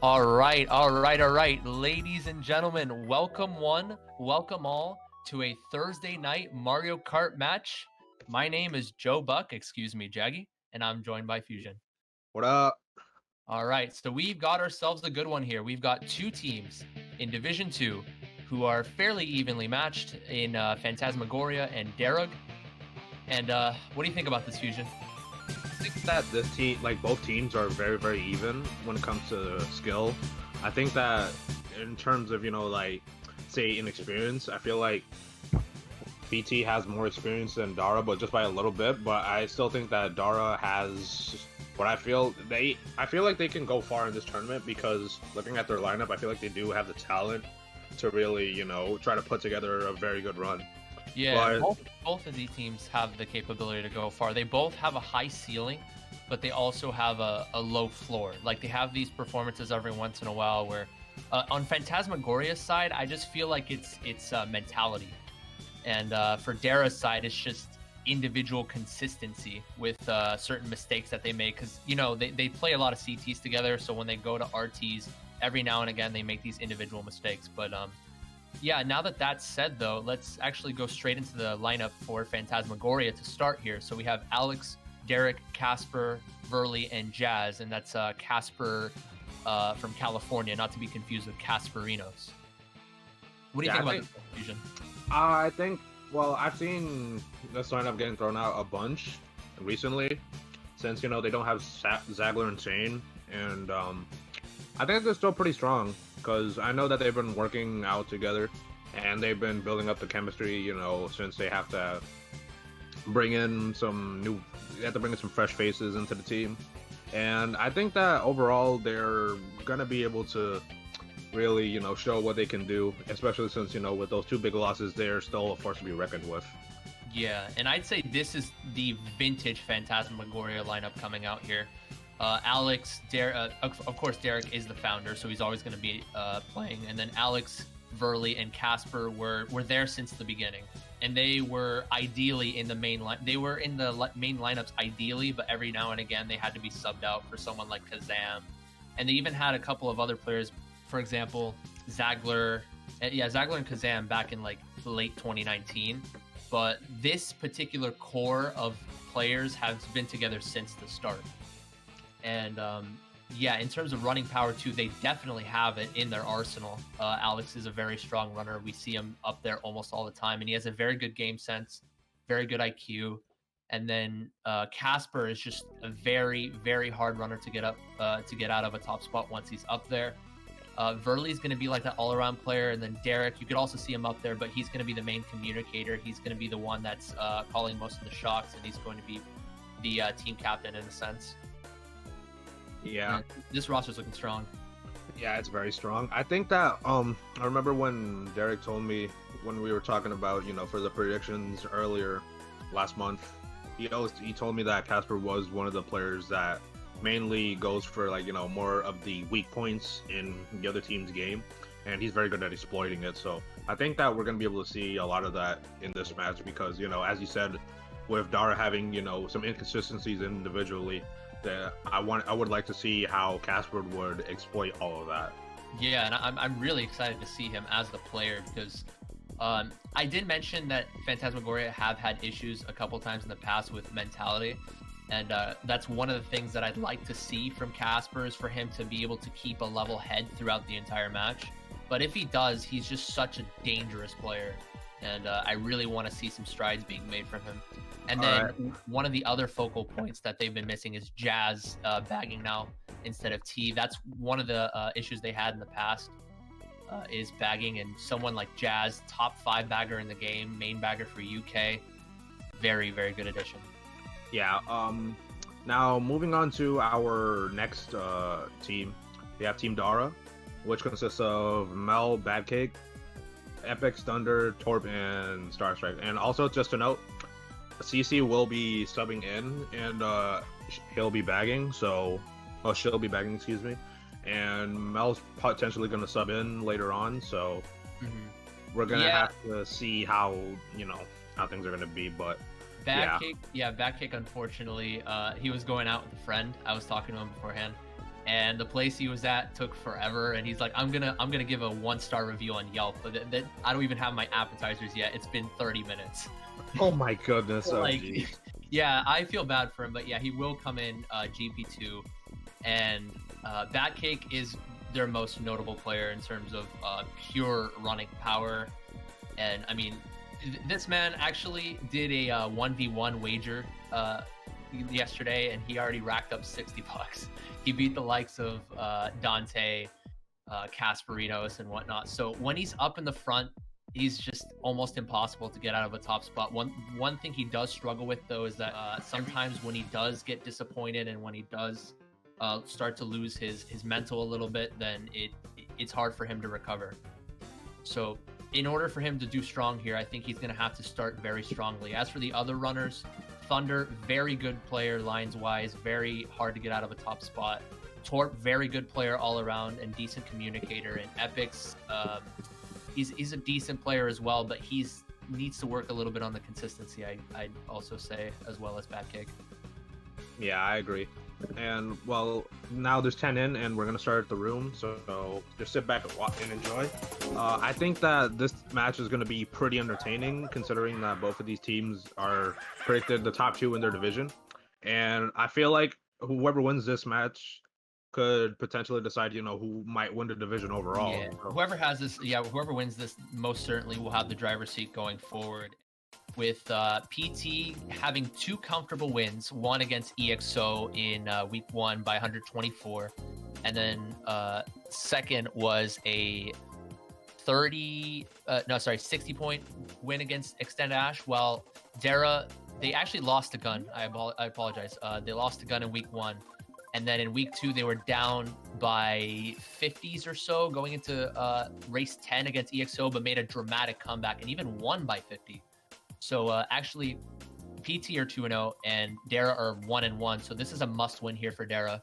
All right. Ladies and gentlemen, welcome one, welcome all to a Thursday night Mario Kart match. My name is Joe Buck, excuse me, Jaggy, and I'm joined by Fusion. What up? All right, so we've got ourselves a good one here. We've got two teams in Division 2 who are fairly evenly matched in Phantasmagoria and Daragh. And what do you think about this, Fusion? I think that this team, like both teams, are very, very even when it comes to skill. I think that in terms of, like, say, inexperience, I feel like BT has more experience than Dara, but just by a little bit. But I still think that Dara has what I feel like they can go far in this tournament because looking at their lineup, I feel like they do have the talent to really, try to put together a very good run. Yeah, both of these teams have the capability to go far. They both have a high ceiling, but they also have a low floor. Like they have these performances every once in a while where on Phantasmagoria's side, I just feel like it's mentality. And for Dara's side, it's just individual consistency with certain mistakes that they make. Because, they play a lot of CTs together. So when they go to RTs, every now and again, they make these individual mistakes. But yeah, now that that's said, though, let's actually go straight into the lineup for Phantasmagoria to start here. So we have Alex, Derek, Casper, Verley, and Jazz. And that's Casper from California, not to be confused with Casperinos. What do you think about this confusion? I think, well, I've seen this lineup getting thrown out a bunch recently since, they don't have Zagler and Shane. And I think they're still pretty strong because I know that they've been working out together and they've been building up the chemistry, since they have to bring in some fresh faces into the team. And I think that overall they're going to be able to really, show what they can do, especially since, with those two big losses, they're still a force to be reckoned with. Yeah, and I'd say this is the vintage Phantasmagoria lineup coming out here. Alex, of course, Derek is the founder, so he's always going to be playing. And then Alex, Verley, and Casper were there since the beginning, and they were ideally in the main line. They were in the main lineups ideally, but every now and again they had to be subbed out for someone like Kazam, and they even had a couple of other players. For example, Zagler and Kazam back in like late 2019. But this particular core of players has been together since the start. And yeah, in terms of running power too, they definitely have it in their arsenal. Alex is a very strong runner. We see him up there almost all the time, and he has a very good game sense, very good IQ. And then Casper is just a very, very hard runner to get out of a top spot once he's up there. Verley's going to be like that all-around player, and then Derek, you could also see him up there, but he's going to be the main communicator. He's going to be the one that's calling most of the shots, and he's going to be the team captain in a sense. Yeah, and this roster's looking strong. Yeah, it's very strong. I think that I remember when Derek told me when we were talking about for the predictions earlier last month, he told me that Casper was one of the players that mainly goes for more of the weak points in the other team's game, and he's very good at exploiting it. So I think that we're going to be able to see a lot of that in this match because as you said, with Dara having some inconsistencies individually, that I would like to see how Casper would exploit all of that. Yeah, and I'm really excited to see him as the player because I did mention that Phantasmagoria have had issues a couple times in the past with mentality. And that's one of the things that I'd like to see from Casper is for him to be able to keep a level head throughout the entire match. But if he does, he's just such a dangerous player. And I really want to see some strides being made from him. And then one of the other focal points that they've been missing is Jazz bagging now instead of T. That's one of the issues they had in the past is bagging. And someone like Jazz, top 5 bagger in the game, main bagger for UK. Very, very good addition. Yeah, now moving on to our next team, we have Team Dara, which consists of Mel, Badcake, Epic, Thunder, Torp, and Starstrike. And also, just to note, CC will be subbing in, and he'll be bagging, she'll be bagging, excuse me. And Mel's potentially going to sub in later on, so we're going to have to see how, how things are going to be, but... Badcake, unfortunately, he was going out with a friend. I was talking to him beforehand, and the place he was at took forever. And he's like, I'm gonna give a 1-star review on Yelp, but that I don't even have my appetizers yet. It's been 30 minutes. Oh my goodness. Oh, Like, geez. yeah, I feel bad for him, but yeah, he will come in GP2, and Batcake is their most notable player in terms of pure running power. And I mean, this man actually did a 1v1 wager yesterday, and he already racked up $60. He beat the likes of Dante, Casperinos, and whatnot. So when he's up in the front, he's just almost impossible to get out of a top spot. One thing he does struggle with, though, is that sometimes when he does get disappointed and when he does start to lose his mental a little bit, then it's hard for him to recover. So in order for him to do strong here, I think he's going to have to start very strongly. As for the other runners, Thunder, very good player lines-wise, very hard to get out of a top spot. Torp, very good player all around and decent communicator. And Epix, he's a decent player as well, but needs to work a little bit on the consistency, I'd also say, as well as Batcake. Yeah, I agree. And well, now there's 10 in, and we're gonna start the room. So just sit back and watch and enjoy. I think that this match is gonna be pretty entertaining, considering that both of these teams are predicted the top 2 in their division. And I feel like whoever wins this match could potentially decide, who might win the division overall. Yeah, whoever wins this most certainly will have the driver's seat going forward. With PT having 2 comfortable wins, one against EXO in week 1 by 124, and then second was a 60-point win against Extended Ash, while Daragh, they actually lost a gun. I apologize. They lost a gun in week 1, and then in week 2 they were down by 50s or so going into race 10 against EXO, but made a dramatic comeback and even won by 50. So actually, PT are 2-0 and Daragh are 1-1. So this is a must-win here for Daragh.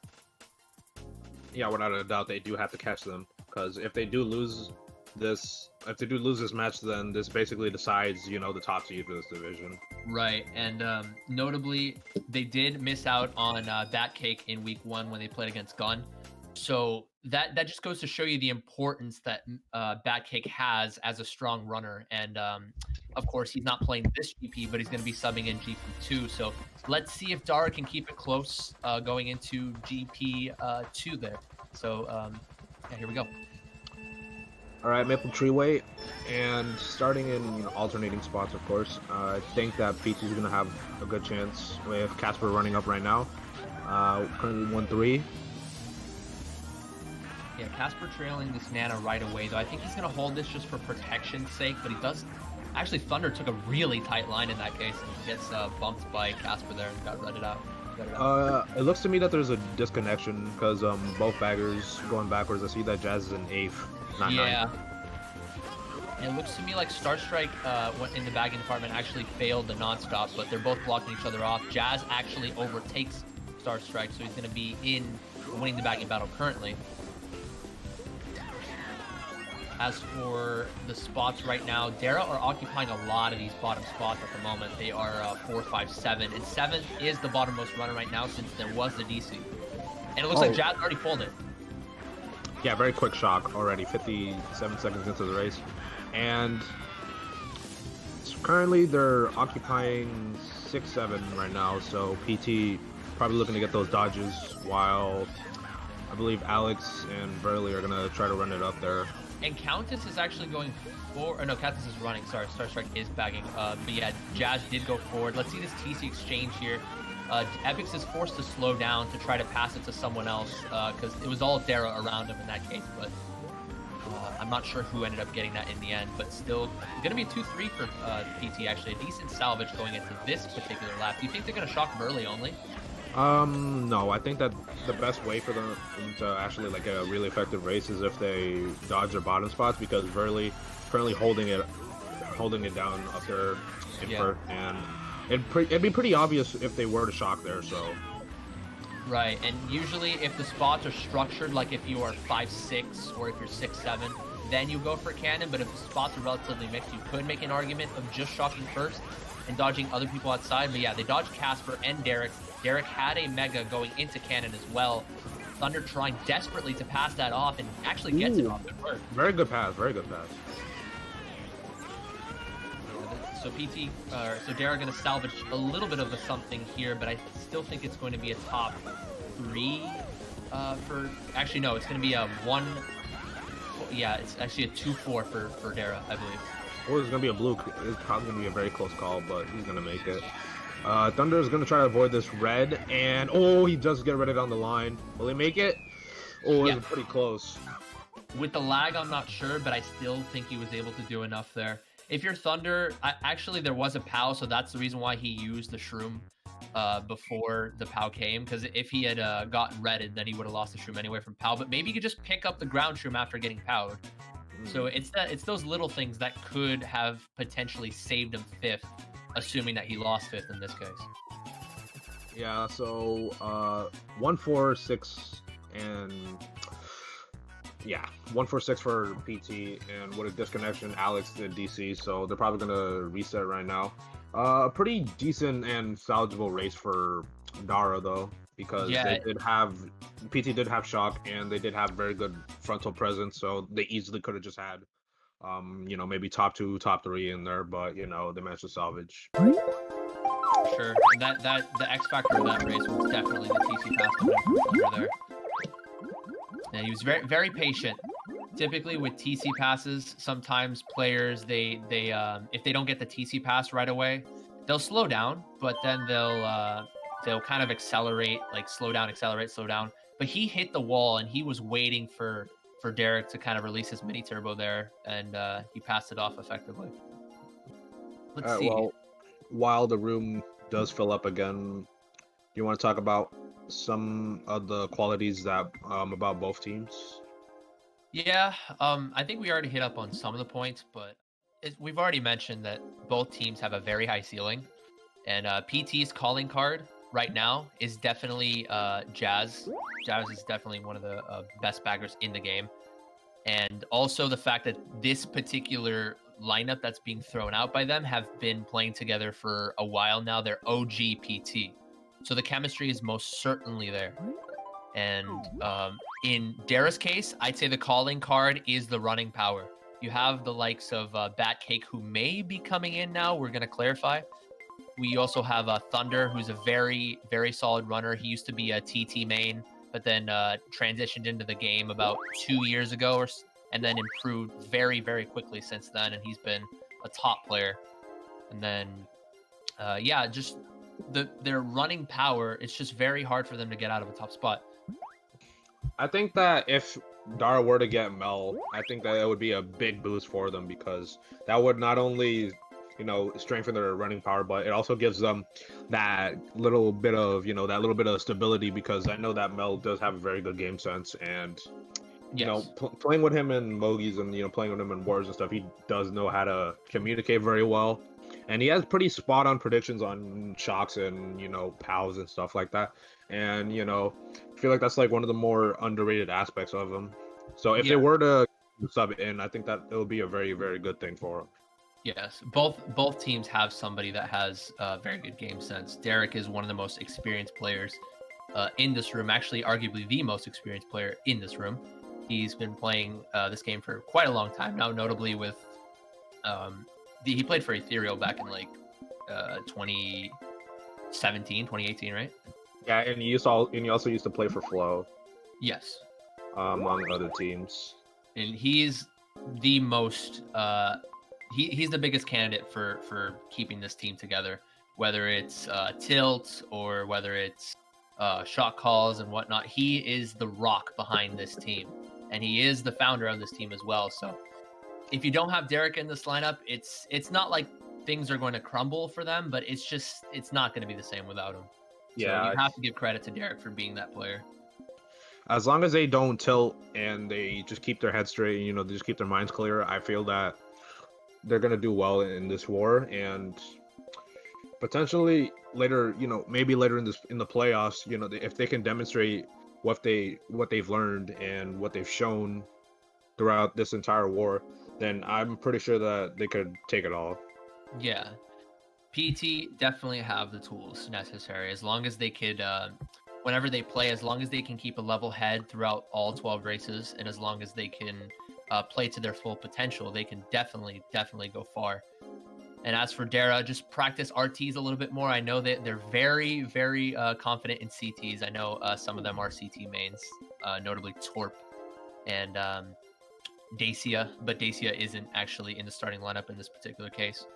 Yeah, without a doubt, they do have to catch them, because if they do lose this match, then this basically decides, the top seed for this division. Right, and notably, they did miss out on Batcake in week 1 when they played against Gun. So that just goes to show you the importance that Batcake has as a strong runner. And of course, he's not playing this GP, but he's going to be subbing in GP2. So let's see if Daragh can keep it close going into GP2 there. So yeah, here we go. All right, Maple Treeway, and starting in alternating spots, of course. I think that PT is going to have a good chance with Casper running up right now. Currently 1-3. Yeah, Casper trailing this Nana right away, though. I think he's going to hold this just for protection's sake, but he does... Actually, Thunder took a really tight line in that case, and he gets bumped by Casper there and got redded out. It looks to me that there's a disconnection, because both baggers going backwards. I see that Jazz is in 8th, not 9th. It looks to me like Star Strike in the bagging department actually failed the non-stop, but they're both blocking each other off. Jazz actually overtakes Star Strike, so he's going to be winning the bagging battle currently. As for the spots right now, Daragh are occupying a lot of these bottom spots at the moment. They are 4, 5, 7, and 7 is the bottommost runner right now since there was the DC. And it looks like Jazz already pulled it. Yeah, very quick shock already, 57 seconds into the race. And currently they're occupying 6, 7 right now, so PT probably looking to get those dodges, while I believe Alex and Burley are going to try to run it up there. And Countess is actually going forward. No, Countess is running. Sorry, Star Strike is bagging. But yeah, Jazz did go forward. Let's see this TC exchange here. Epix is forced to slow down to try to pass it to someone else, because it was all Daragh around him in that case. But I'm not sure who ended up getting that in the end. But still, going to be a 2-3 for PT, actually. A decent salvage going into this particular lap. Do you think they're going to shock Burley only? No, I think that the best way for them to actually get a really effective race is if they dodge their bottom spots, because Burley currently holding it down up there in first, and it'd be pretty obvious if they were to shock there. So right, and usually if the spots are structured, like if you are 5-6 or if you're 6-7, then you go for cannon. But if the spots are relatively mixed, you could make an argument of just shocking first and dodging other people outside. But yeah, they dodged Casper and Daragh. Daragh had a Mega going into cannon as well. Thunder trying desperately to pass that off and actually gets it off. Good work. Very good pass. Very good pass. So so Daragh going to salvage a little bit of a something here, but I still think it's going to be a top 3 actually no, it's going to be a 1. Yeah, it's actually a 2-4 for Daragh, I believe. Or it's going to be a blue. It's probably going to be a very close call, but he's going to make it. Thunder is going to try to avoid this red, and he does get rid of it on the line. Will he make it? It's pretty close. With the lag, I'm not sure, but I still think he was able to do enough there. If you're Thunder, actually there was a POW, so that's the reason why he used the Shroom before the POW came, because if he had gotten redded, then he would have lost the Shroom anyway from POW, but maybe he could just pick up the ground Shroom after getting POW'd. So it's those little things that could have potentially saved him 5th, assuming that he lost 5th in this case. Yeah, so 1-4-6 and 1-4-6 for PT, and with a disconnection, Alex did DC, so they're probably gonna reset right now. A pretty decent and salvageable race for Daragh though, because PT did have shock and they did have very good frontal presence, so they easily could have just had maybe top 2, top 3 in there, but they managed to salvage. Sure, that the X factor of that race was definitely the TC pass over there. And he was very, very patient. Typically with TC passes, sometimes players they if they don't get the TC pass right away, they'll slow down, but then they'll kind of accelerate, like slow down, accelerate, slow down. But he hit the wall and he was waiting for Daragh to kind of release his mini turbo there, and he passed it off effectively. Let's see. Well, while the room does fill up again, you want to talk about some of the qualities that about both teams? Yeah, I think we already hit up on some of the points, but we've already mentioned that both teams have a very high ceiling, and PT's calling card right now is definitely Jazz. Jazz is definitely one of the best baggers in the game, and also the fact that this particular lineup that's being thrown out by them have been playing together for a while now. They're OG PT. So the chemistry is most certainly there. And in Dara's case, I'd say the calling card is the running power. You have the likes of Batcake, who may be coming in now. We're going to clarify. We also have Thunder, who's a very, very solid runner. He used to be a TT main, but then transitioned into the game about 2 years ago, and then improved very, very quickly since then. And he's been a top player. And then, just their running power, it's just very hard for them to get out of a top spot. I think that if Daragh were to get Mel, I think that it would be a big boost for them, because that would not only strengthen their running power, but it also gives them that little bit of stability, because I know that Mel does have a very good game sense, and playing with him in Mogies and playing with him in Wars and stuff, he does know how to communicate very well. And he has pretty spot-on predictions on shocks and, POWs and stuff like that. And, I feel like that's like one of the more underrated aspects of him. So if they were to sub in, I think that it would be a very, very good thing for him. Yes, both teams have somebody that has very good game sense. Daragh is one of the most experienced players in this room, actually arguably the most experienced player in this room. He's been playing this game for quite a long time now, notably with... he played for Ethereal back in 2017, 2018, right? Yeah, and he also used to play for Flow. Yes. Among other teams. And he's the most he's the biggest candidate for keeping this team together, whether it's tilt or whether it's shot calls and whatnot. He is the rock behind this team, and he is the founder of this team as well. So if you don't have Daragh in this lineup, it's not like things are going to crumble for them, but it's not going to be the same without him. Yeah, so you have to give credit to Daragh for being that player. As long as they don't tilt and they just keep their head straight, they just keep their minds clear, I feel that they're going to do well in this war, and potentially later, maybe later in the playoffs, if they can demonstrate what they've learned and what they've shown throughout this entire war, then I'm pretty sure that they could take it all. Yeah. PT definitely have the tools necessary, as long as they could whenever they play, as long as they can keep a level head throughout all 12 races, and as long as they can play to their full potential, they can definitely go far. And as for Daragh, just practice RTs a little bit more. I know that they're very confident in CTs. I know some of them are CT mains, notably Torp and Dacia, but Dacia isn't actually in the starting lineup in this particular case.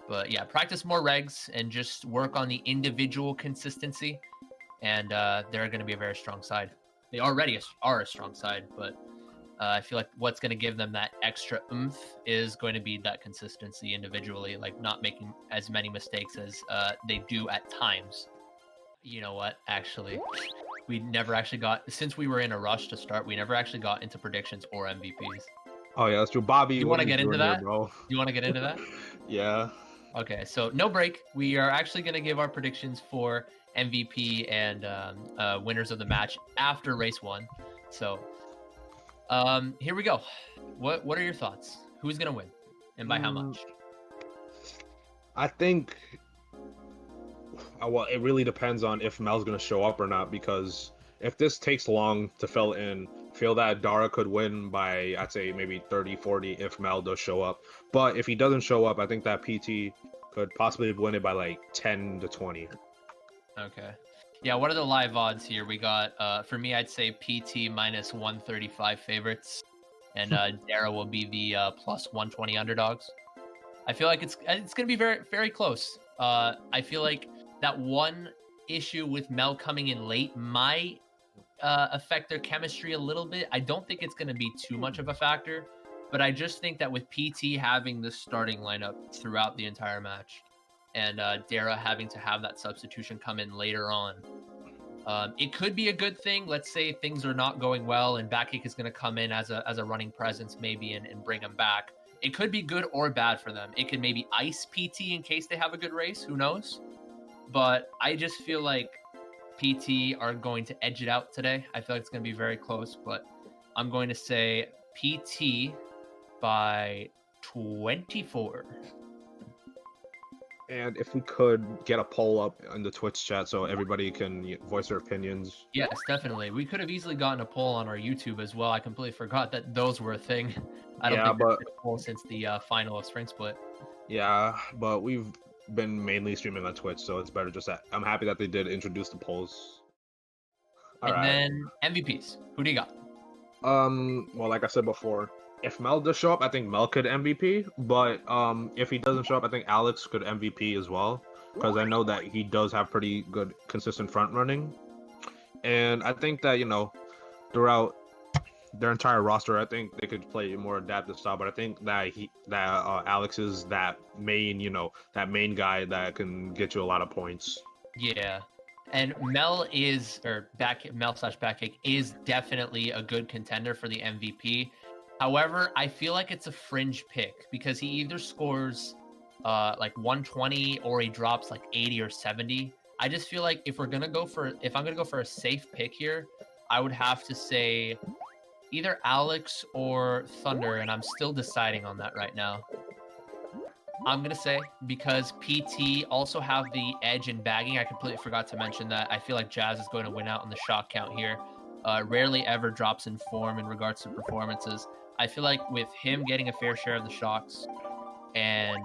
But yeah, practice more regs and just work on the individual consistency, and they're going to be a very strong side. They already are a strong side, but I feel like what's going to give them that extra oomph is going to be that consistency individually, like not making as many mistakes as they do at times. You know what? Actually, we never actually got, since we were in a rush to start, we never actually got into predictions or MVPs. Oh yeah, that's true. Bobby, You want to get into that? Bro? You want to get into that? Yeah. Okay, so no break. We are actually going to give our predictions for MVP and winners of the match after race 1. So here we go. What are your thoughts? Who's going to win, and by how much? I think, well, it really depends on if Mel's going to show up or not, because if this takes long to fill in, feel that Daragh could win by, I'd say, maybe 30, 40 if Mel does show up. But if he doesn't show up, I think that PT could possibly win it by like 10 to 20. Okay. Yeah, what are the live odds here? We got, for me, I'd say PT minus 135 favorites, and Daragh will be the plus 120 underdogs. I feel like it's going to be very close. I feel like that one issue with Mel coming in late might affect their chemistry a little bit. I don't think it's going to be too much of a factor, but I just think that with PT having the starting lineup throughout the entire match, and Daragh having to have that substitution come in later on, it could be a good thing. Let's say things are not going well and Backache is going to come in as a running presence maybe and bring him back. It could be good or bad for them. It could maybe ice PT in case they have a good race. Who knows? But I just feel like PT are going to edge it out today. I feel like it's going to be very close, but I'm going to say PT by 24. And if we could get a poll up in the Twitch chat so everybody can voice their opinions. Yes, definitely. We could have easily gotten a poll on our YouTube as well. I completely forgot that those were a thing. I don't think there's been a poll since the final of Spring Split. Yeah, but we've been mainly streaming on Twitch, so it's better just that. I'm happy that they did introduce the polls. Then MVPs. Who do you got? Well, like I said before, if Mel does show up, I think Mel could MVP. But if he doesn't show up, I think Alex could MVP as well, because I know that he does have pretty good consistent front running. And I think that, throughout their entire roster, I think they could play a more adaptive style. But I think that Alex is that main, that main guy that can get you a lot of points. Yeah. And Mel Mel/Backache is definitely a good contender for the MVP. However, I feel like it's a fringe pick because he either scores like 120 or he drops like 80 or 70. I just feel like if I'm gonna go for a safe pick here, I would have to say either Alex or Thunder, and I'm still deciding on that right now. I'm gonna say because PT also have the edge in bagging. I completely forgot to mention that. I feel like Jazz is going to win out on the shot count here. Rarely ever drops in form in regards to performances. I feel like with him getting a fair share of the shocks, and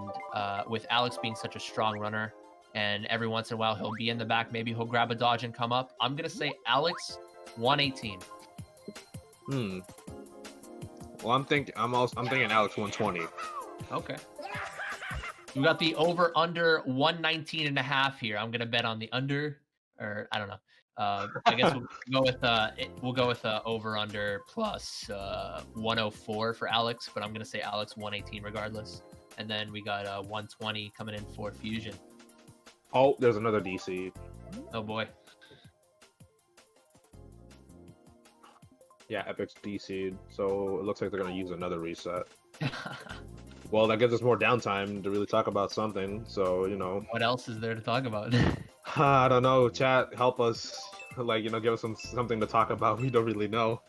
with Alex being such a strong runner, and every once in a while he'll be in the back, maybe he'll grab a dodge and come up. I'm gonna say Alex 118. Well, I'm thinking Alex 120. Okay. You got the over under 119 and a half here. I'm gonna bet on the under, or I don't know. I guess we'll go with over under plus 104 for Alex, but I'm gonna say Alex 118 regardless. And then we got 120 coming in for Fusion. Oh, there's another DC. Oh boy. Yeah, Epic's DC'd, so it looks like they're gonna use another reset. Well, that gives us more downtime to really talk about something, so, What else is there to talk about? I don't know, chat, help us, give us something to talk about. We don't really know.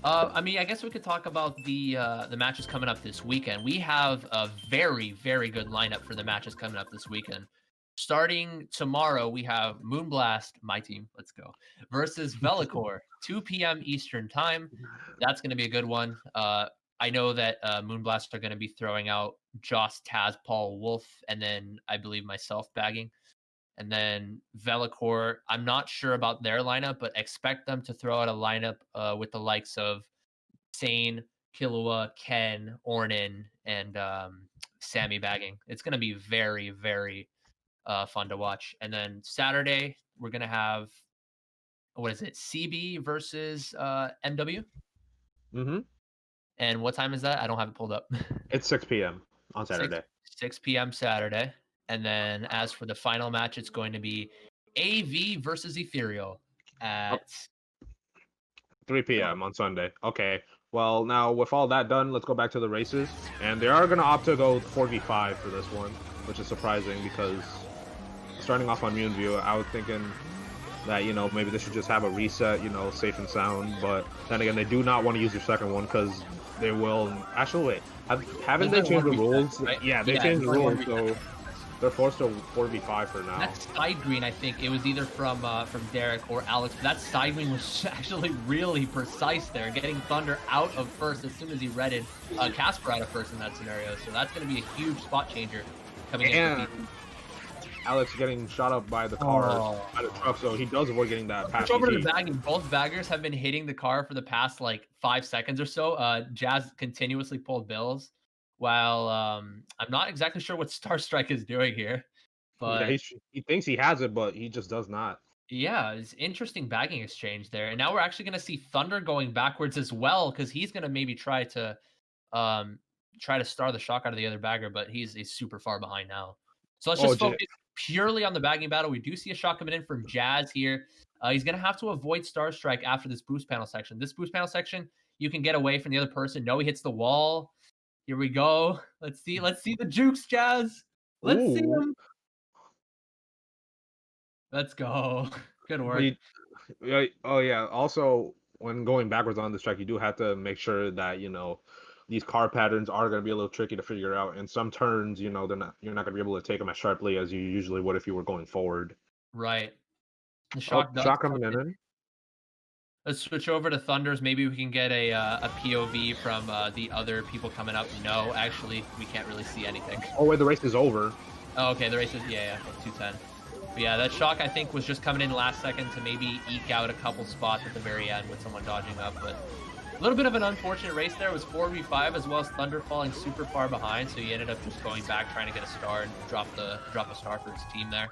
I guess we could talk about the matches coming up this weekend. We have a very, very good lineup for the matches coming up this weekend. Starting tomorrow, we have Moonblast, my team, let's go, versus Velocore, 2 p.m. Eastern time. That's going to be a good one. I know that Moonblast are going to be throwing out Joss, Taz, Paul, Wolf, and then I believe myself bagging. And then Velocore, I'm not sure about their lineup, but expect them to throw out a lineup with the likes of Sane, Killua, Ken, Ornan, and Sammy bagging. It's going to be very, very fun to watch. And then Saturday, we're going to have, what is it, CB versus MW? Mm-hmm. And what time is that? I don't have it pulled up. It's 6 p.m. on 6, Saturday. 6 p.m. Saturday. And then as for the final match, it's going to be AV versus Ethereal at 3 p.m. on Sunday. Okay. Well, now with all that done, let's go back to the races. And they are going to opt to go 4v5 for this one, which is surprising because starting off on Moon View, I was thinking that, you know, maybe they should just have a reset, you know, safe and sound. But then again, they do not want to use their second one because they will. Actually, wait. Haven't they changed the rules? Right? Yeah, they changed the rules, so they're forced to 4v5 for now. That side green, I think it was either from Daragh or Alex, but that side green was actually really precise there, getting Thunder out of first as soon as he redded Casper out of first in that scenario. So that's going to be a huge spot changer coming in. Alex getting shot up by the car, by the truck, so he does avoid getting that pass. Over to the bagging. Both baggers have been hitting the car for the past like 5 seconds or so. Jazz continuously pulled bills, while I'm not exactly sure what Star Strike is doing here. But yeah, he thinks he has it, but he just does not. Yeah, it's interesting bagging exchange there. And now we're actually going to see Thunder going backwards as well, because he's going to maybe try to star the shock out of the other bagger, but he's super far behind now. So let's just focus purely on the bagging battle. We do see a shot coming in from Jazz here. He's going to have to avoid Star Strike after this boost panel section. This boost panel section, you can get away from the other person. No, he hits the wall. Here we go. Let's see the jukes, Jazz. Let's see him. Let's go. Good work. Oh yeah. Also, when going backwards on this track, you do have to make sure that, you know, these car patterns are going to be a little tricky to figure out. And some turns, you know, you're not going to be able to take them as sharply as you usually would if you were going forward. Right. The shock coming in. Let's switch over to Thunders. Maybe we can get a POV from the other people coming up. No, actually, we can't really see anything. Oh, wait, the race is over. Oh, okay, the race is, yeah, 210. But yeah, that shock, I think, was just coming in last second to maybe eke out a couple spots at the very end with someone dodging up. But a little bit of an unfortunate race there. It was 4v5 as well as Thunder falling super far behind, so he ended up just going back trying to get a star and drop a star for his team there.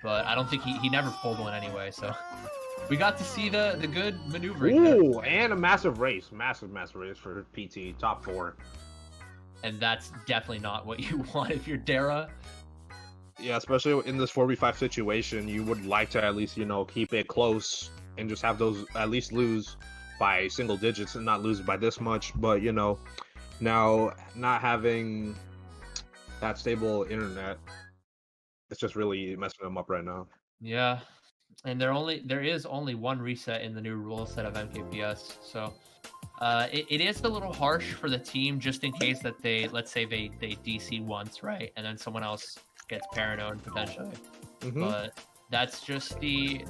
But I don't think he never pulled one anyway, so we got to see the good maneuvering. Ooh, there. And a massive race race for PT, top 4. And that's definitely not what you want if you're Daragh. Yeah, especially in this 4v5 situation, you would like to at least, you know, keep it close and just have those at least lose by single digits and not lose by this much. But, you know, now not having that stable internet, it's just really messing them up right now. Yeah, and there is only one reset in the new rule set of MKPS, so it is a little harsh for the team just in case that let's say they DC once, right, and then someone else gets paranoid potentially. But that's just the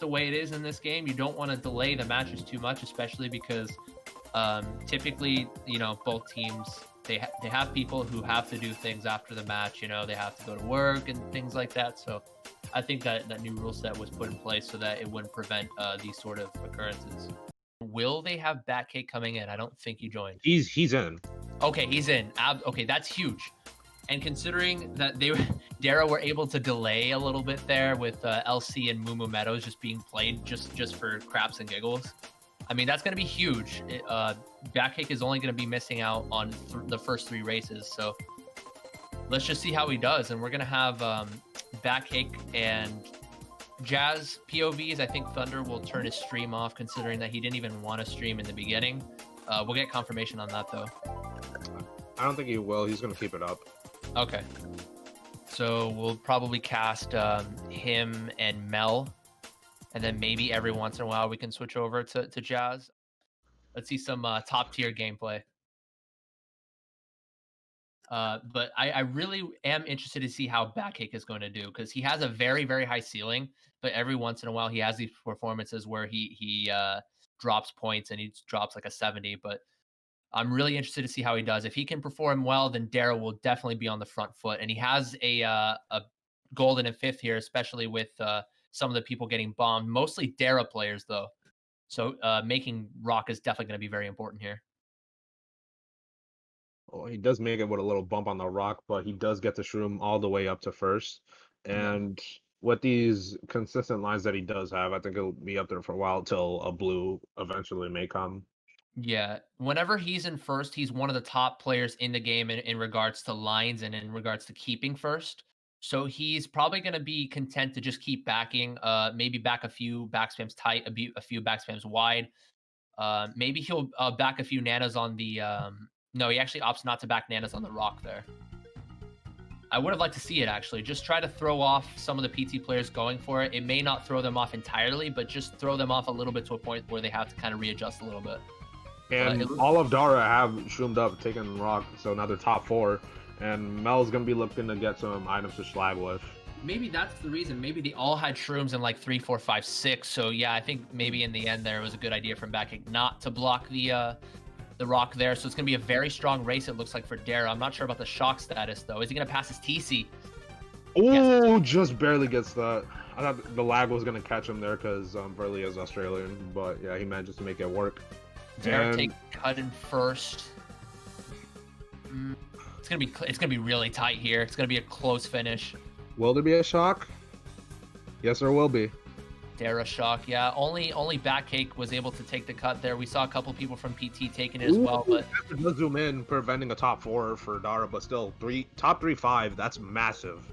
way it is in this game. You don't want to delay the matches too much, especially because typically, you know, both teams they have people who have to do things after the match. You know, they have to go to work and things like that. So I think that new rule set was put in place so that it wouldn't prevent these sort of occurrences. Will they have Batcake coming in? I don't think he joined. He's in. Okay, he's in. Okay, that's huge. And considering that Daragh were able to delay a little bit there with LC and Mumu Meadows just being played just for craps and giggles, I mean, that's going to be huge. Batcake is only going to be missing out on the first 3 races, so let's just see how he does. And we're going to have Batcake and Jazz POVs. I think Thunder will turn his stream off, considering that he didn't even want to stream in the beginning. We'll get confirmation on that, though. I don't think he will. He's going to keep it up. Okay. So we'll probably cast him and Mel, and then maybe every once in a while we can switch over to Jazz. Let's see some top tier gameplay. But I really am interested to see how Backkick is going to do because he has a very, very high ceiling, but every once in a while he has these performances where he drops points and he drops like a 70. But I'm really interested to see how he does. If he can perform well, then Daragh will definitely be on the front foot, and he has a golden and fifth here, especially with some of the people getting bombed. Mostly Daragh players though, so making Rock is definitely going to be very important here. Well, he does make it with a little bump on the rock, but he does get the shroom all the way up to first. Yeah. And with these consistent lines that he does have, I think he'll be up there for a while till a blue eventually may come. Yeah, whenever he's in first, he's one of the top players in the game in regards to lines and in regards to keeping first. So he's probably going to be content to just keep backing, maybe back a few back spams tight, a few back spams wide. Maybe he'll back a few nanas on the. No, he actually opts not to back nanas on the rock there. I would have liked to see it actually. Just try to throw off some of the PT players going for it. It may not throw them off entirely, but just throw them off a little bit to a point where they have to kind of readjust a little bit. And all of Daragh have shroomed up, taken rock, so now they're top 4. And Mel's gonna be looking to get some items to slag with. Maybe that's the reason. Maybe they all had shrooms in like 3, 4, 5, 6. So yeah, I think maybe in the end there was a good idea from Backkick not to block the rock there. So it's gonna be a very strong race. It looks like for Daragh. I'm not sure about the shock status though. Is he gonna pass his TC? Oh, yes. Just barely gets that. I thought the lag was gonna catch him there because Burley is Australian, but yeah, he manages to make it work. Daragh take cut in first. It's gonna be really tight here. It's gonna be a close finish. Will there be a shock? Yes, there will be. Daragh shock, yeah. Only Backkick was able to take the cut there. We saw a couple people from PT taking it as well, but it does zoom in, preventing a top 4 for Daragh, but still top 3-5. That's massive.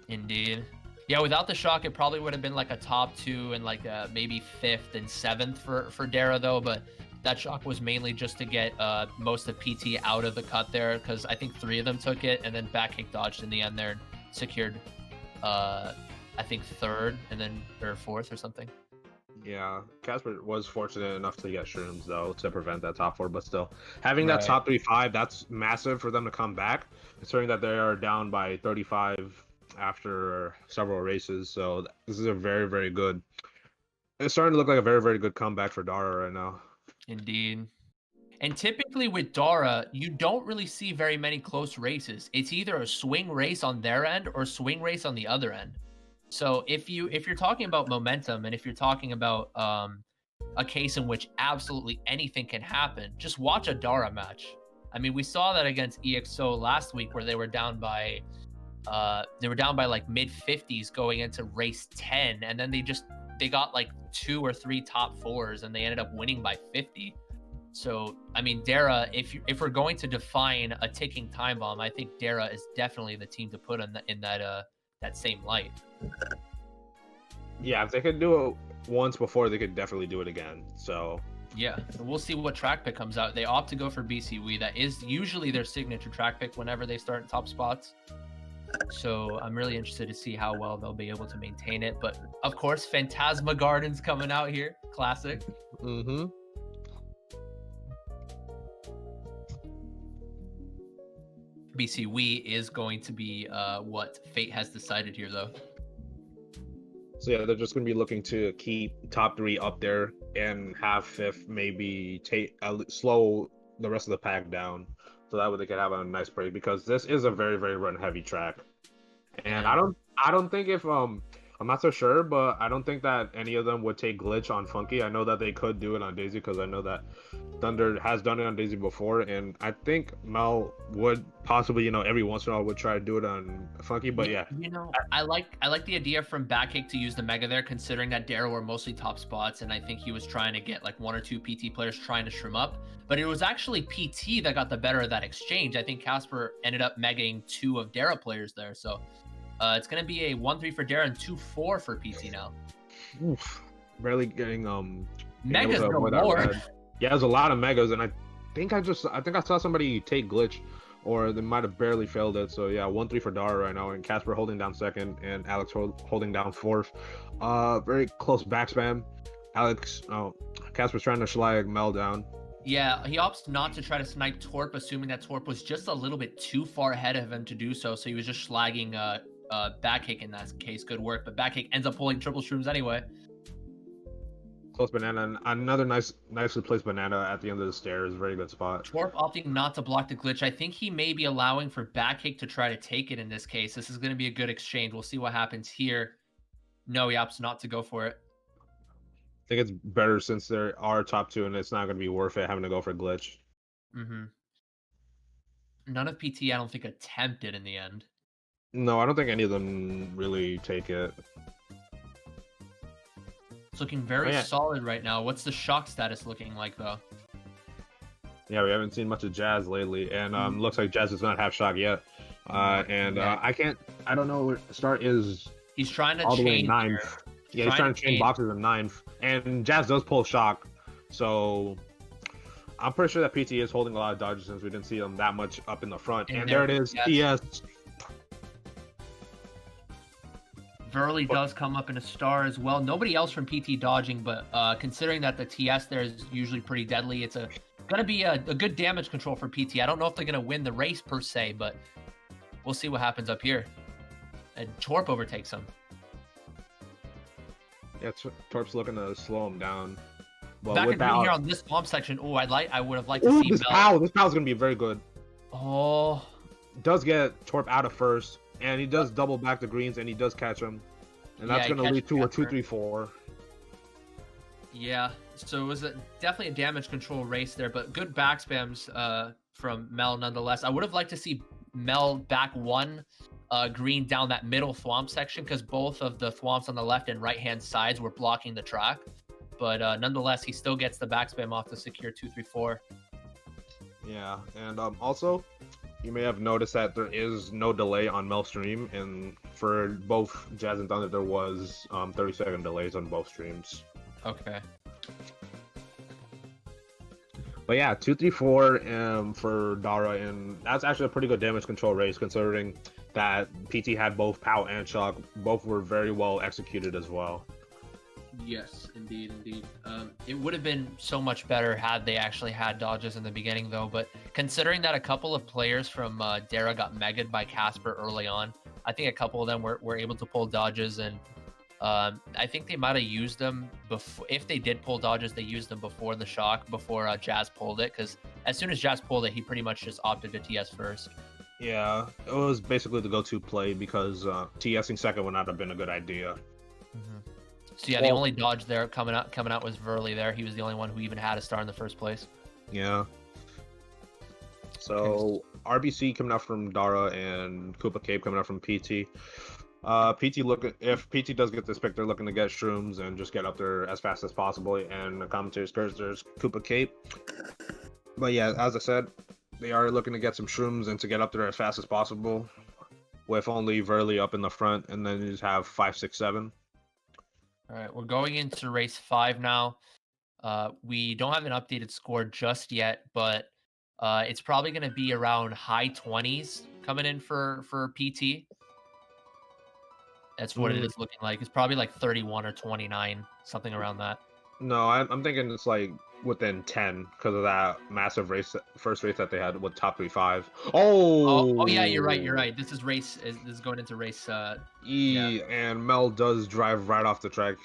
Indeed. Yeah, without the shock, it probably would have been like a top 2 and like maybe 5th and 7th for Daragh though, but that shock was mainly just to get most of PT out of the cut there because I think 3 of them took it and then Backkick dodged in the end there and secured I think 3rd and then or 4th or something. Yeah, Casper was fortunate enough to get shrooms though to prevent that top 4, but still having that top 3-5, that's massive for them to come back, considering that they are down by 35 after several races. So this is a very, very good. It's starting to look like a very, very good comeback for Daragh right now. Indeed. And typically with Daragh, you don't really see very many close races. It's either a swing race on their end or swing race on the other end. So if you're talking about momentum and if you're talking about a case in which absolutely anything can happen, just watch a Daragh match. I mean, we saw that against EXO last week where they were down by like mid 50s going into race 10, and then they got like 2 or 3 top 4s and they ended up winning by 50. So I mean, Daragh, if we're going to define a ticking time bomb, I think Daragh is definitely the team to put in that same light. Yeah, if they could do it once before, they could definitely do it again. So yeah, we'll see what track pick comes out. They opt to go for BCW. That is usually their signature track pick whenever they start in top spots. So I'm really interested to see how well they'll be able to maintain it. But of course, Phantasmagoria's coming out here. Classic. Mm-hmm. BCW is going to be what Fate has decided here, though. So yeah, they're just going to be looking to keep top 3 up there and have 5th maybe slow the rest of the pack down, so that way they could have a nice break, because this is a very, very run heavy track. And I don't think if I'm not so sure, but I don't think that any of them would take glitch on Funky. I know that they could do it on Daisy because I know that Thunder has done it on Daisy before, and I think Mel would possibly, every once in a while would try to do it on Funky. But yeah, I like the idea from Backkick to use the Mega there, considering that Daragh were mostly top spots, and I think he was trying to get like 1 or 2 PT players trying to shroom up. But it was actually PT that got the better of that exchange. I think Casper ended up megaing 2 of Daragh players there, so it's gonna be a 1-3 for Daragh and 2-4 for PT now. Oof, barely getting Megas no more. Yeah, there's a lot of megas, and I think I saw somebody take glitch, or they might have barely failed it. So yeah, 1-3 for Daragh right now, and Casper holding down 2nd, and Alex holding down 4th. Very close back spam. Casper's trying to schlag Mel down. Yeah, he opts not to try to snipe Torp, assuming that Torp was just a little bit too far ahead of him to do so. So he was just slagging back kick in that case. Good work, but back kick ends up pulling triple shrooms anyway. Close banana, and another nicely placed banana at the end of the stairs. Very good spot. Torp opting not to block the glitch. I think he may be allowing for back kick to try to take it in this case. This is going to be a good exchange. We'll see what happens here. No, he opts not to go for it. I think it's better since there are top two, and it's not going to be worth it having to go for a glitch. Mm-hmm. None of PT, I don't think, attempted in the end. No, I don't think any of them really take it. It's looking very solid right now. What's the shock status looking like, though? Yeah, we haven't seen much of Jazz lately, and looks like Jazz does not have shock yet. I don't know what start is. He's trying to all the way chain ninth. here. Yeah, he's trying to chain boxes in ninth, and Jazz does pull shock, so I'm pretty sure that PT is holding a lot of dodges since we didn't see him that much up in the front. And there it is, TS. Verly does come up in a star as well. Nobody else from PT dodging, but considering that the TS there is usually pretty deadly, it's gonna be a good damage control for PT. I don't know if they're gonna win the race per se, but we'll see what happens up here. And Torp overtakes him. Yeah, Torp's looking to slow him down. Well, back in here on this bomb section. Oh, I would have liked to see this Mel. This Pal's gonna be very good. Oh, does get Torp out of first, and he does double back the greens, and he does catch him, and that's gonna lead to a 2-3-4. Yeah, so it was definitely a damage control race there, but good back spams from Mel nonetheless. I would have liked to see Mel back one green down that middle thwomp section because both of the thwomps on the left and right hand sides were blocking the track. But nonetheless, he still gets the back spam off to secure 2-3-4. Yeah, and also, you may have noticed that there is no delay on Mel's stream, and for both Jazz and Thunder, there was 30-second delays on both streams. Okay. But yeah, 2-3-4 for Daragh, and that's actually a pretty good damage control race considering that PT had both POW and Shock. Both were very well executed as well. Yes, indeed. It would have been so much better had they actually had dodges in the beginning, though. But considering that a couple of players from Daragh got megged by Casper early on, I think a couple of them were able to pull dodges, and I think they might have used them before. If they did pull dodges, they used them before the shock, before Jazz pulled it. Because as soon as Jazz pulled it, he pretty much just opted to TS first. Yeah, it was basically the go-to play because TSing second would not have been a good idea. Mm-hmm. So yeah, the only dodge there coming out was Verly there. He was the only one who even had a star in the first place. Yeah. So RBC coming out from Daragh and Koopa Cape coming out from PT. If PT does get this pick, they're looking to get shrooms and just get up there as fast as possible. And the commentators, there's Koopa Cape. But yeah, as I said, they are looking to get some shrooms and to get up there as fast as possible, with only Verly up in the front, and then you just have 5, 6, 7. All right, we're going into race 5 now. We don't have an updated score just yet, but it's probably going to be around high 20s coming in for PT. That's what it is looking like. It's probably like 31 or 29, something around that. No, I'm thinking it's like within 10 because of that massive first race that they had with top 3-5. Oh yeah, you're right. This is going into race and Mel does drive right off the track.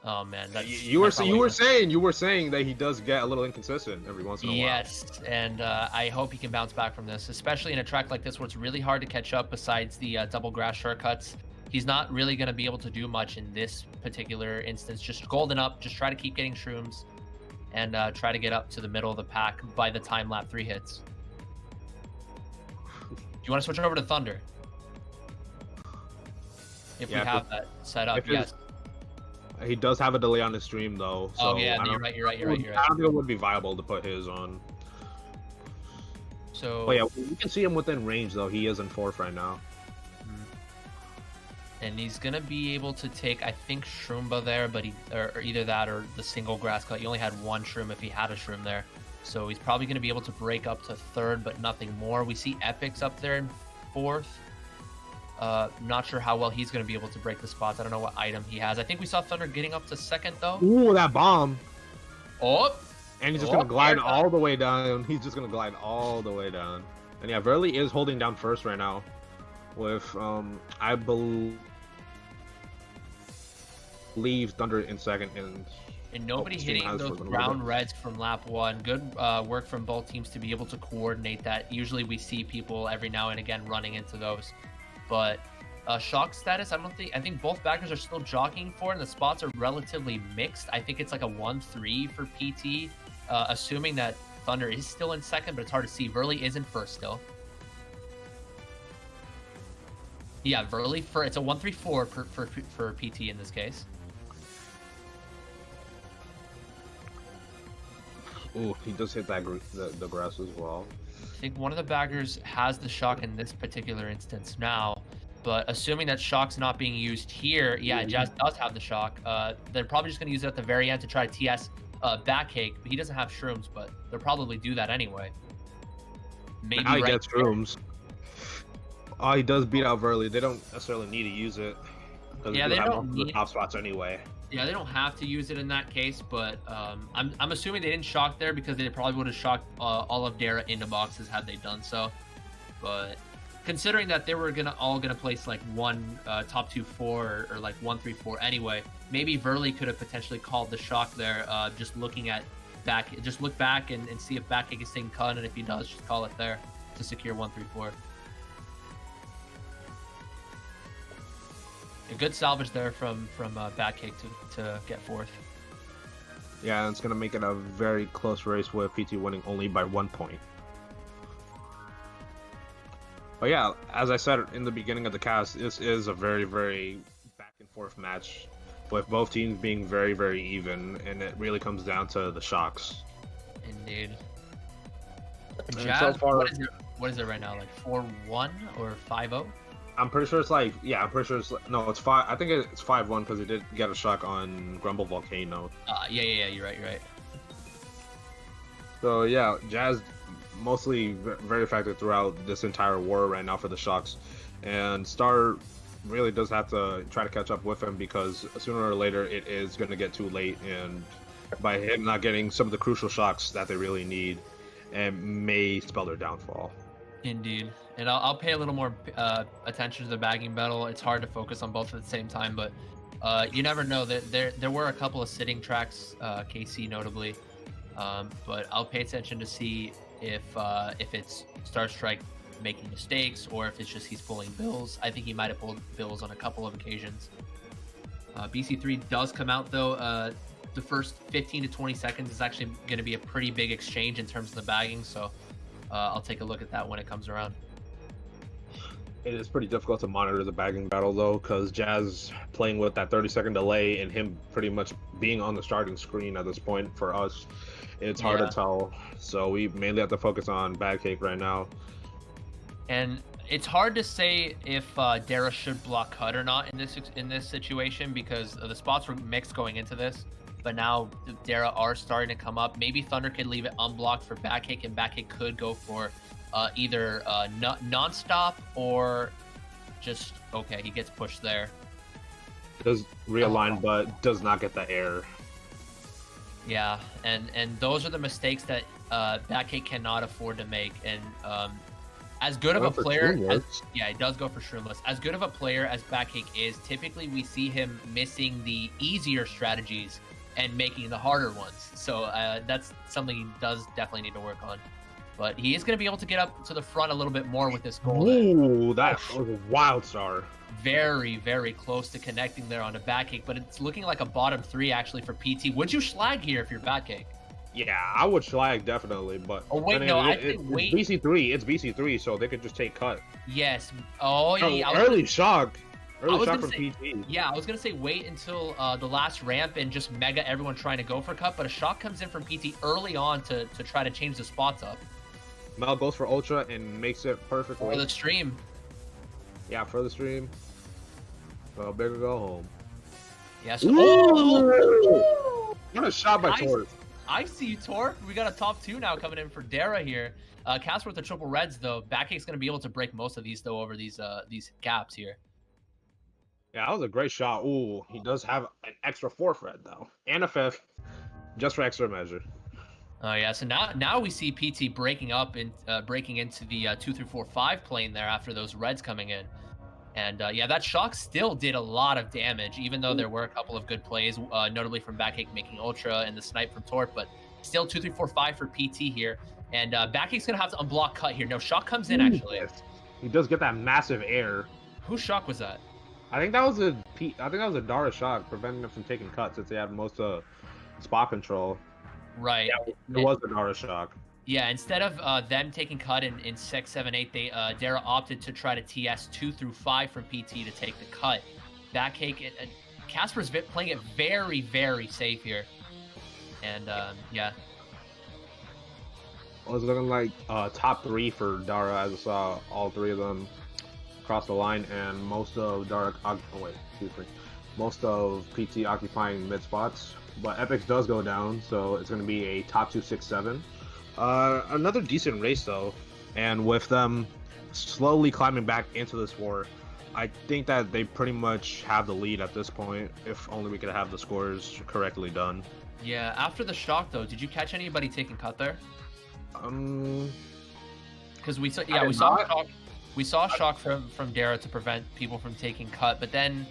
Oh man, you were saying that he does get a little inconsistent every once in a while. Yes, and I hope he can bounce back from this, especially in a track like this where it's really hard to catch up. Besides the double grass shortcuts, he's not really going to be able to do much in this particular instance. Just golden up, just try to keep getting shrooms, and try to get up to the middle of the pack by the time lap 3 hits. Do you want to switch over to Thunder? If we have that set up, yes. He does have a delay on his stream though. So oh yeah, you're right. I don't think it would be viable to put his on. So. But yeah, we can see him within range though. He is in 4th right now. And he's gonna be able to take, I think, Shroomba there, but or either that or the single grass cut. He only had one shroom if he had a shroom there, so he's probably gonna be able to break up to 3rd, but nothing more. We see Epic's up there in 4th. Not sure how well he's gonna be able to break the spots. I don't know what item he has. I think we saw Thunder getting up to 2nd though. Ooh, that bomb! Oh, And he's just Oh, gonna glide haircut. all the way down. He's just gonna glide all the way down. And yeah, Verly is holding down first right now. With I believe Thunder in second, and nobody hitting those ground reds from lap 1. Good work from both teams to be able to coordinate that. Usually we see people every now and again running into those. But shock status, I think both backers are still jockeying for it, and the spots are relatively mixed. I think it's like a 1-3 for PT, assuming that Thunder is still in second, but it's hard to see. Verly is in first still. Yeah, Verly it's a 1-3-4 for PT in this case. Ooh, he does hit that the grass as well. I think one of the baggers has the shock in this particular instance now, but assuming that shock's not being used here, yeah, Jazz does have the shock. They're probably just going to use it at the very end to try to TS Backhake, but he doesn't have shrooms, but they'll probably do that anyway. Maybe now he gets shrooms. Oh, he does beat out Verly. They don't necessarily need to use it. Yeah, they don't need the top spots anyway. Yeah, they don't have to use it in that case, but I'm assuming they didn't shock there because they probably would have shocked all of Daragh into boxes had they done so. But considering that they were all gonna place like one top 2-4 or like 1-3-4 anyway, maybe Verly could have potentially called the shock there. Just looking at just look back and see if Backhake is staying cut, and if he does, just call it there to secure 1-3-4. A good salvage there from Backhake to get fourth. Yeah, it's gonna make it a very close race with PT winning only by 1 point. But yeah, as I said in the beginning of the cast, this is a very, very back and forth match with both teams being very, very even, and it really comes down to the shocks. Indeed. And Jazz, so far, what is it right now? Like 4-1 or 5-0? I'm pretty sure it's like, yeah, I'm pretty sure it's, no, it's 5, I think it's 5-1 because he did get a shock on Grumble Volcano. Yeah, you're right. So yeah, Jazz mostly very effective throughout this entire war right now for the shocks, and Star really does have to try to catch up with him because sooner or later it is going to get too late, and by him not getting some of the crucial shocks that they really need, and may spell their downfall. Indeed. And I'll pay a little more attention to the bagging battle. It's hard to focus on both at the same time, but you never know. There were a couple of sitting tracks, KC notably, but I'll pay attention to see if it's Star Strike making mistakes or if it's just he's pulling bills. I think he might have pulled bills on a couple of occasions. BC3 does come out though. The first 15 to 20 seconds is actually going to be a pretty big exchange in terms of the bagging, so I'll take a look at that when it comes around. It is pretty difficult to monitor the bagging battle though, because Jazz playing with that 30-second delay and him pretty much being on the starting screen at this point for us, it's hard to tell. So we mainly have to focus on Backhake right now. And it's hard to say if Daragh should block cut or not in this situation because the spots were mixed going into this. But now Daragh are starting to come up. Maybe Thunder could leave it unblocked for Backhake, and Backhake could go for either non-stop or just, okay, he gets pushed there. Does realign, but does not get the air. Yeah, and those are the mistakes that Backhake cannot afford to make. And as good of a player, it does go for shroomless. As good of a player as Backhake is, typically we see him missing the easier strategies and making the harder ones. So that's something he does definitely need to work on. But he is going to be able to get up to the front a little bit more with this goal. Ooh, that was a wild Star. Very, very close to connecting there on a Backhake, but it's looking like a bottom 3 actually for PT. Would you schlag here if you're Backhake? Yeah, I would schlag definitely, but it's BC3. It's BC3, so they could just take cut. Yes. Oh, yeah. Early shock. Early shock from PT. Yeah, I was gonna say wait until the last ramp and just mega everyone trying to go for cut, but a shock comes in from PT early on to try to change the spots up. Mel goes for ultra and makes it perfect for the stream. Yeah, for the stream. Go big or go home. Yes. What a shot by Torque. I see you, Torque. We got a top 2 now coming in for Daragh here. Cast with the triple reds though. Backhake's gonna be able to break most of these though over these gaps here. Yeah, that was a great shot. Ooh, he does have an extra 4th red though, and a 5th, just for extra measure. Oh yeah, so now we see PT breaking up and breaking into the 2-3-4-5 plane there after those reds coming in. And yeah, that shock still did a lot of damage, even though there were a couple of good plays, notably from Backache making Ultra and the snipe from Torp, but still 2-3-4-5 for PT here. And Backache's going to have to unblock cut here. No, shock comes in, actually. Yes. He does get that massive air. Whose shock was that? I think that was a Daragh shock, preventing him from taking cuts since they had most spot control. Right. Yeah, it was a Daragh shock. Yeah, instead of them taking cut in 6, 7, 8, they Daragh opted to try to TS 2-5 from PT to take the cut. Backache and Casper's playing it very, very safe here. And yeah. Well, it's looking like top 3 for Daragh, as I saw all 3 of them cross the line, and most of most of PT occupying mid spots. But Epix does go down, so it's going to be a top 2, 6, 7. Another decent race though, and with them slowly climbing back into this war, I think that they pretty much have the lead at this point. If only we could have the scores correctly done. Yeah, after the shock though, did you catch anybody taking cut there? Because we saw a shock from Daragh to prevent people from taking cut, but then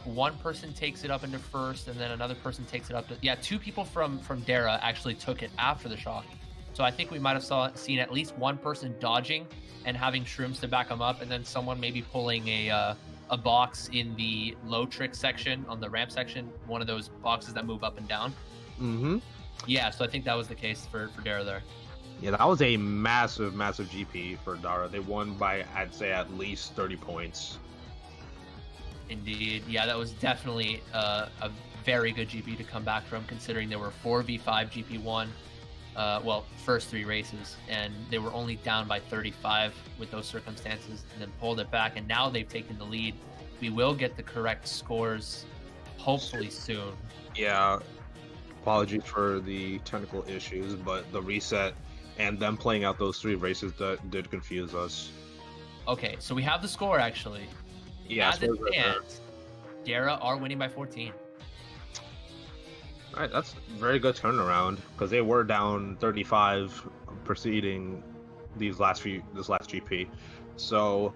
one person takes it up into first, and then another person takes it up to 2 people from Daragh actually took it after the shock. So I think we might have seen at least one person dodging and having shrooms to back them up, and then someone maybe pulling a box in the low trick section on the ramp section, one of those boxes that move up and down. Mm-hmm. Yeah, so I think that was the case for Daragh there. Yeah, that was a massive GP for Daragh. They won by, I'd say, at least 30 points. Indeed. Yeah, that was definitely a very good GP to come back from, considering there were 4v5 GP1. First 3 races, and they were only down by 35 with those circumstances, and then pulled it back, and now they've taken the lead. We will get the correct scores hopefully soon. Yeah, apologies for the technical issues, but the reset and them playing out those 3 races did confuse us. Okay, so we have the score actually. Yeah, as it stands, Daragh are winning by 14. All right, that's a very good turnaround because they were down 35 preceding this last GP. So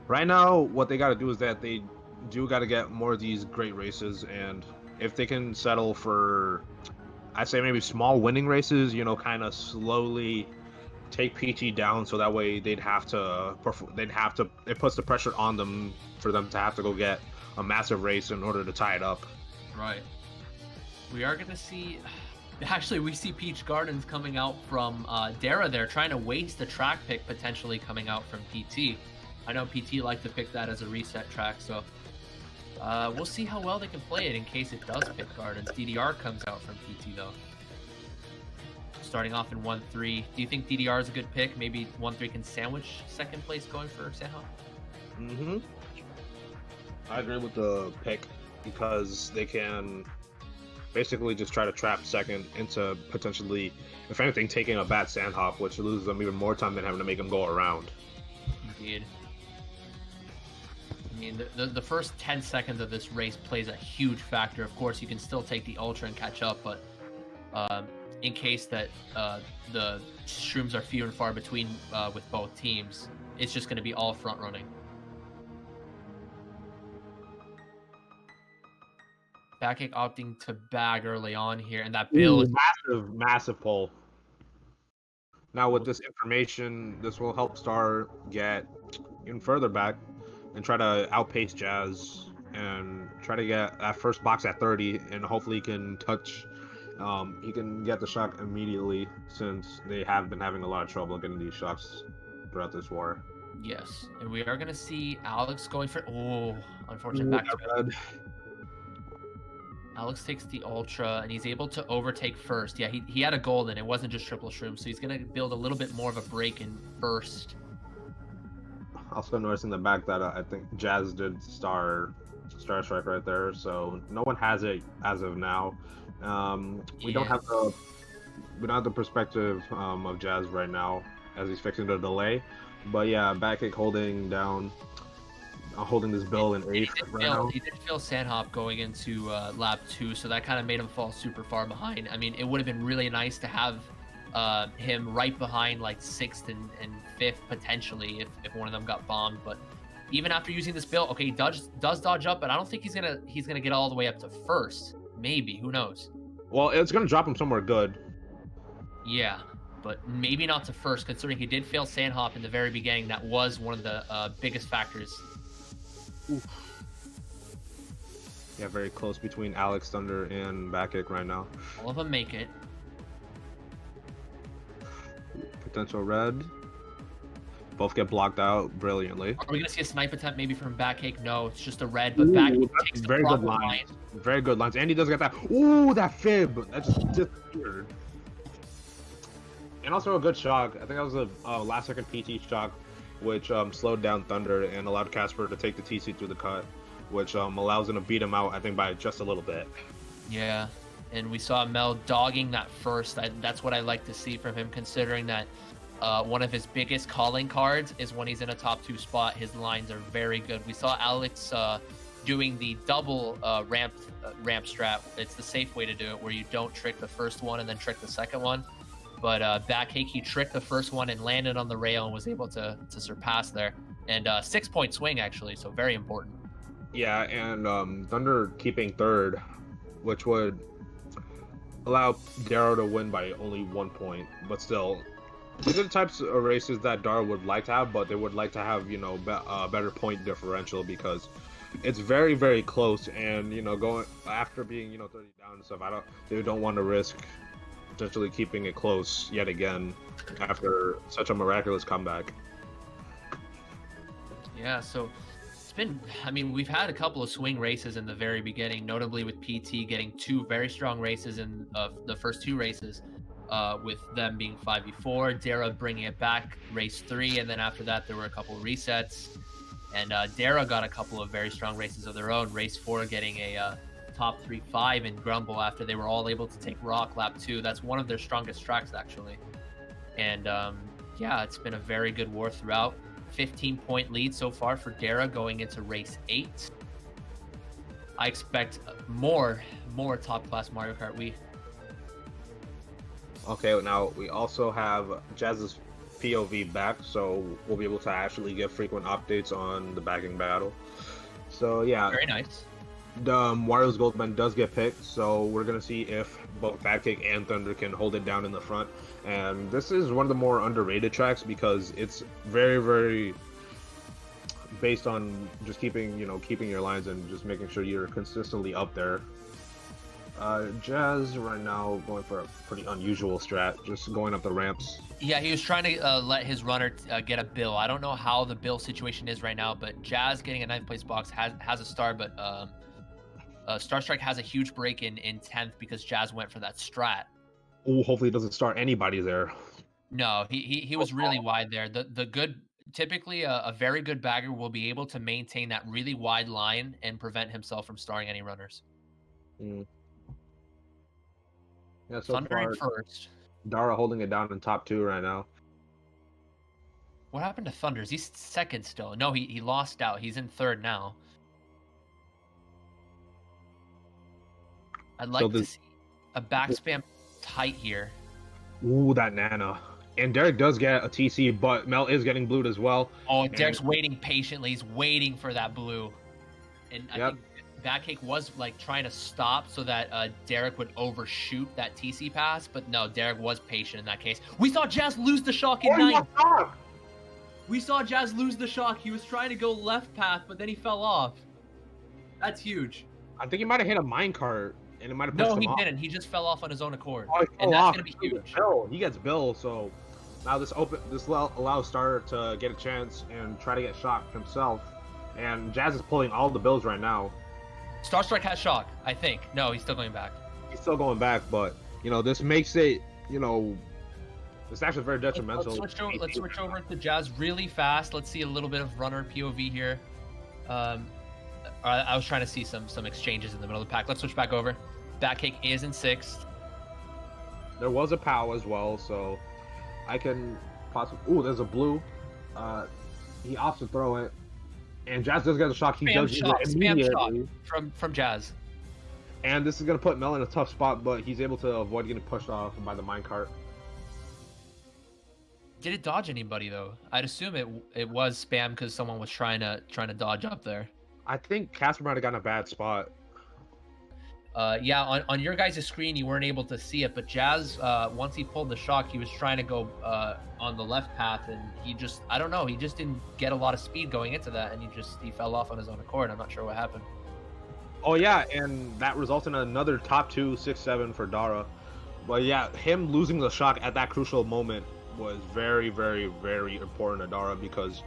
right now, what they got to do is that they do got to get more of these great races, and if they can settle for, I'd say maybe small winning races, kind of slowly take PT down, so that way it puts the pressure on them for them to have to go get a massive race in order to tie it up. Right. We are going to see, actually we see Peach Gardens coming out from Daragh there, trying to waste the track pick potentially coming out from PT. I know PT like to pick that as a reset track, so we'll see how well they can play it in case it does pick Gardens. DDR comes out from PT though. Starting off in 1-3. Do you think DDR is a good pick? Maybe 1-3 can sandwich second place going for Sanhok? Mm-hmm. I agree with the pick because they can basically just try to trap second into potentially, if anything, taking a bad sand hop, which loses them even more time than having to make them go around. Indeed. I mean, the first 10 seconds of this race plays a huge factor. Of course, you can still take the Ultra and catch up, but in case that the shrooms are few and far between with both teams, it's just going to be all front running. Backache opting to bag early on here, and that bill is massive pull. Now with this information, this will help Star get even further back and try to outpace Jazz and try to get that first box at 30, and hopefully he can get the shock immediately, since they have been having a lot of trouble getting these shocks throughout this war. Yes, and we are going to see Alex going for, unfortunate back to Alex takes the Ultra, and he's able to overtake first. Yeah, he had a golden. It wasn't just triple shroom, so he's going to build a little bit more of a break in first. Also noticing the back that I think Jazz did star strike right there, so no one has it as of now. We don't have the perspective of Jazz right now as he's fixing the delay, but yeah, Backache holding this bill in 8th right now. He did feel Sandhop going into lap 2, so that kind of made him fall super far behind. I mean, it would have been really nice to have him right behind like 6th and 5th potentially if one of them got bombed. But even after using this build, okay, he does dodge up, but I don't think he's gonna get all the way up to 1st. Maybe, who knows? Well, it's gonna drop him somewhere good. Yeah, but maybe not to 1st, considering he did fail sand hop in the very beginning. That was one of the biggest factors. Oof. Yeah, very close between Alex, Thunder, and Backick right now. All of them make it. Potential red. Both get blocked out brilliantly. Are we gonna see a snipe attempt maybe from Backick? No, it's just a red, but Backick takes the very good line. Very good lines. And he does get that. Ooh, that fib. That's just weird. And also a good shock. I think that was a last second PT shock, which slowed down Thunder and allowed Casper to take the TC through the cut, which allows him to beat him out, I think, by just a little bit. Yeah, and we saw Mel dogging that first. That's what I like to see from him, considering that one of his biggest calling cards is when he's in a top 2 spot. His lines are very good. We saw Alex doing the double ramp strat. It's the safe way to do it, where you don't trick the first one and then trick the second one. But Backick, he tricked the first one and landed on the rail and was able to surpass there. And 6-point swing, actually, so very important. Yeah, and Thunder keeping 3rd, which would allow Daragh to win by only 1 point. But still, these are the types of races that Daragh would like to have, but they would like to have, you know, a better point differential, because it's very, very close. And, you know, going after being, you know, 30 down and stuff, they don't want to risk potentially keeping it close yet again after such a miraculous comeback. Yeah, so it's been, I mean, we've had a couple of swing races in the very beginning, notably with PT getting 2 very strong races in the first 2 races, with them being 5v4, Daragh bringing it back race 3, and then after that there were a couple of resets, and Daragh got a couple of very strong races of their own. Race 4 getting a top 3-5 in Grumble after they were all able to take Rock lap 2. That's one of their strongest tracks, actually. And yeah, it's been a very good war throughout. 15-point lead so far for Daragh going into race 8. I expect more top class Mario Kart Wii. Okay, now we also have Jazz's POV back, so we'll be able to actually get frequent updates on the backing battle. So yeah, very nice. Wario's Goldman does get picked, so we're gonna see if both Backick and Thunder can hold it down in the front. And this is one of the more underrated tracks because it's very, very based on just keeping your lines and just making sure you're consistently up there. Jazz right now going for a pretty unusual strat, just going up the ramps. Yeah, he was trying to let his runner get a bill. I don't know how the bill situation is right now, but Jazz getting a 9th place box has a star, but Starstrike has a huge break in 10th because Jazz went for that strat. Oh, hopefully it doesn't start anybody there. No, he was really wide there. The good, typically a very good bagger will be able to maintain that really wide line and prevent himself from starring any runners. Yeah, so Thunder in first. Daragh holding it down in top 2 right now. What happened to Thunder? Is he 2nd still? No, he lost out. He's in 3rd now. I'd like to see a back spam tight here. Ooh, that Nana. And Derek does get a TC, but Mel is getting blued as well. Oh, Derek's waiting patiently. He's waiting for that blue. And I think Backick was like trying to stop so that Derek would overshoot that TC pass, but no, Derek was patient in that case. We saw Jazz lose the shock in 9th. We saw Jazz lose the shock. He was trying to go left path, but then he fell off. That's huge. I think he might have hit a minecart. And it might have pushed him off. No, he didn't. He just fell off on his own accord. Oh, and that's going to be huge. He gets Bill, so now this allows Star to get a chance and try to get shocked himself. And Jazz is pulling all the Bills right now. Starstrike has shock, I think. No, he's still going back. He's still going back, but, you know, this makes it, you know, it's actually very detrimental. Let's switch over to Jazz really fast. Let's see a little bit of runner POV here. I was trying to see some exchanges in the middle of the pack. Let's switch back over. Backick is in 6th. There was a POW as well, so I can possibly... Ooh, there's a blue. He opts to throw it. And Jazz does get a shock. He does shock, it immediately. Spam shock from Jazz. And this is going to put Mel in a tough spot, but he's able to avoid getting pushed off by the minecart. Did it dodge anybody though? I'd assume it was spam because someone was trying to dodge up there. I think Casper might have gotten a bad spot. Yeah, on your guys' screen you weren't able to see it, but Jazz, once he pulled the shock, he was trying to go on the left path, and he just, I don't know, he just didn't get a lot of speed going into that, and he fell off on his own accord. I'm not sure what happened. Oh yeah, and that results in another top 2 6-7 for Daragh. But yeah, him losing the shock at that crucial moment was very, very, very important to Daragh, because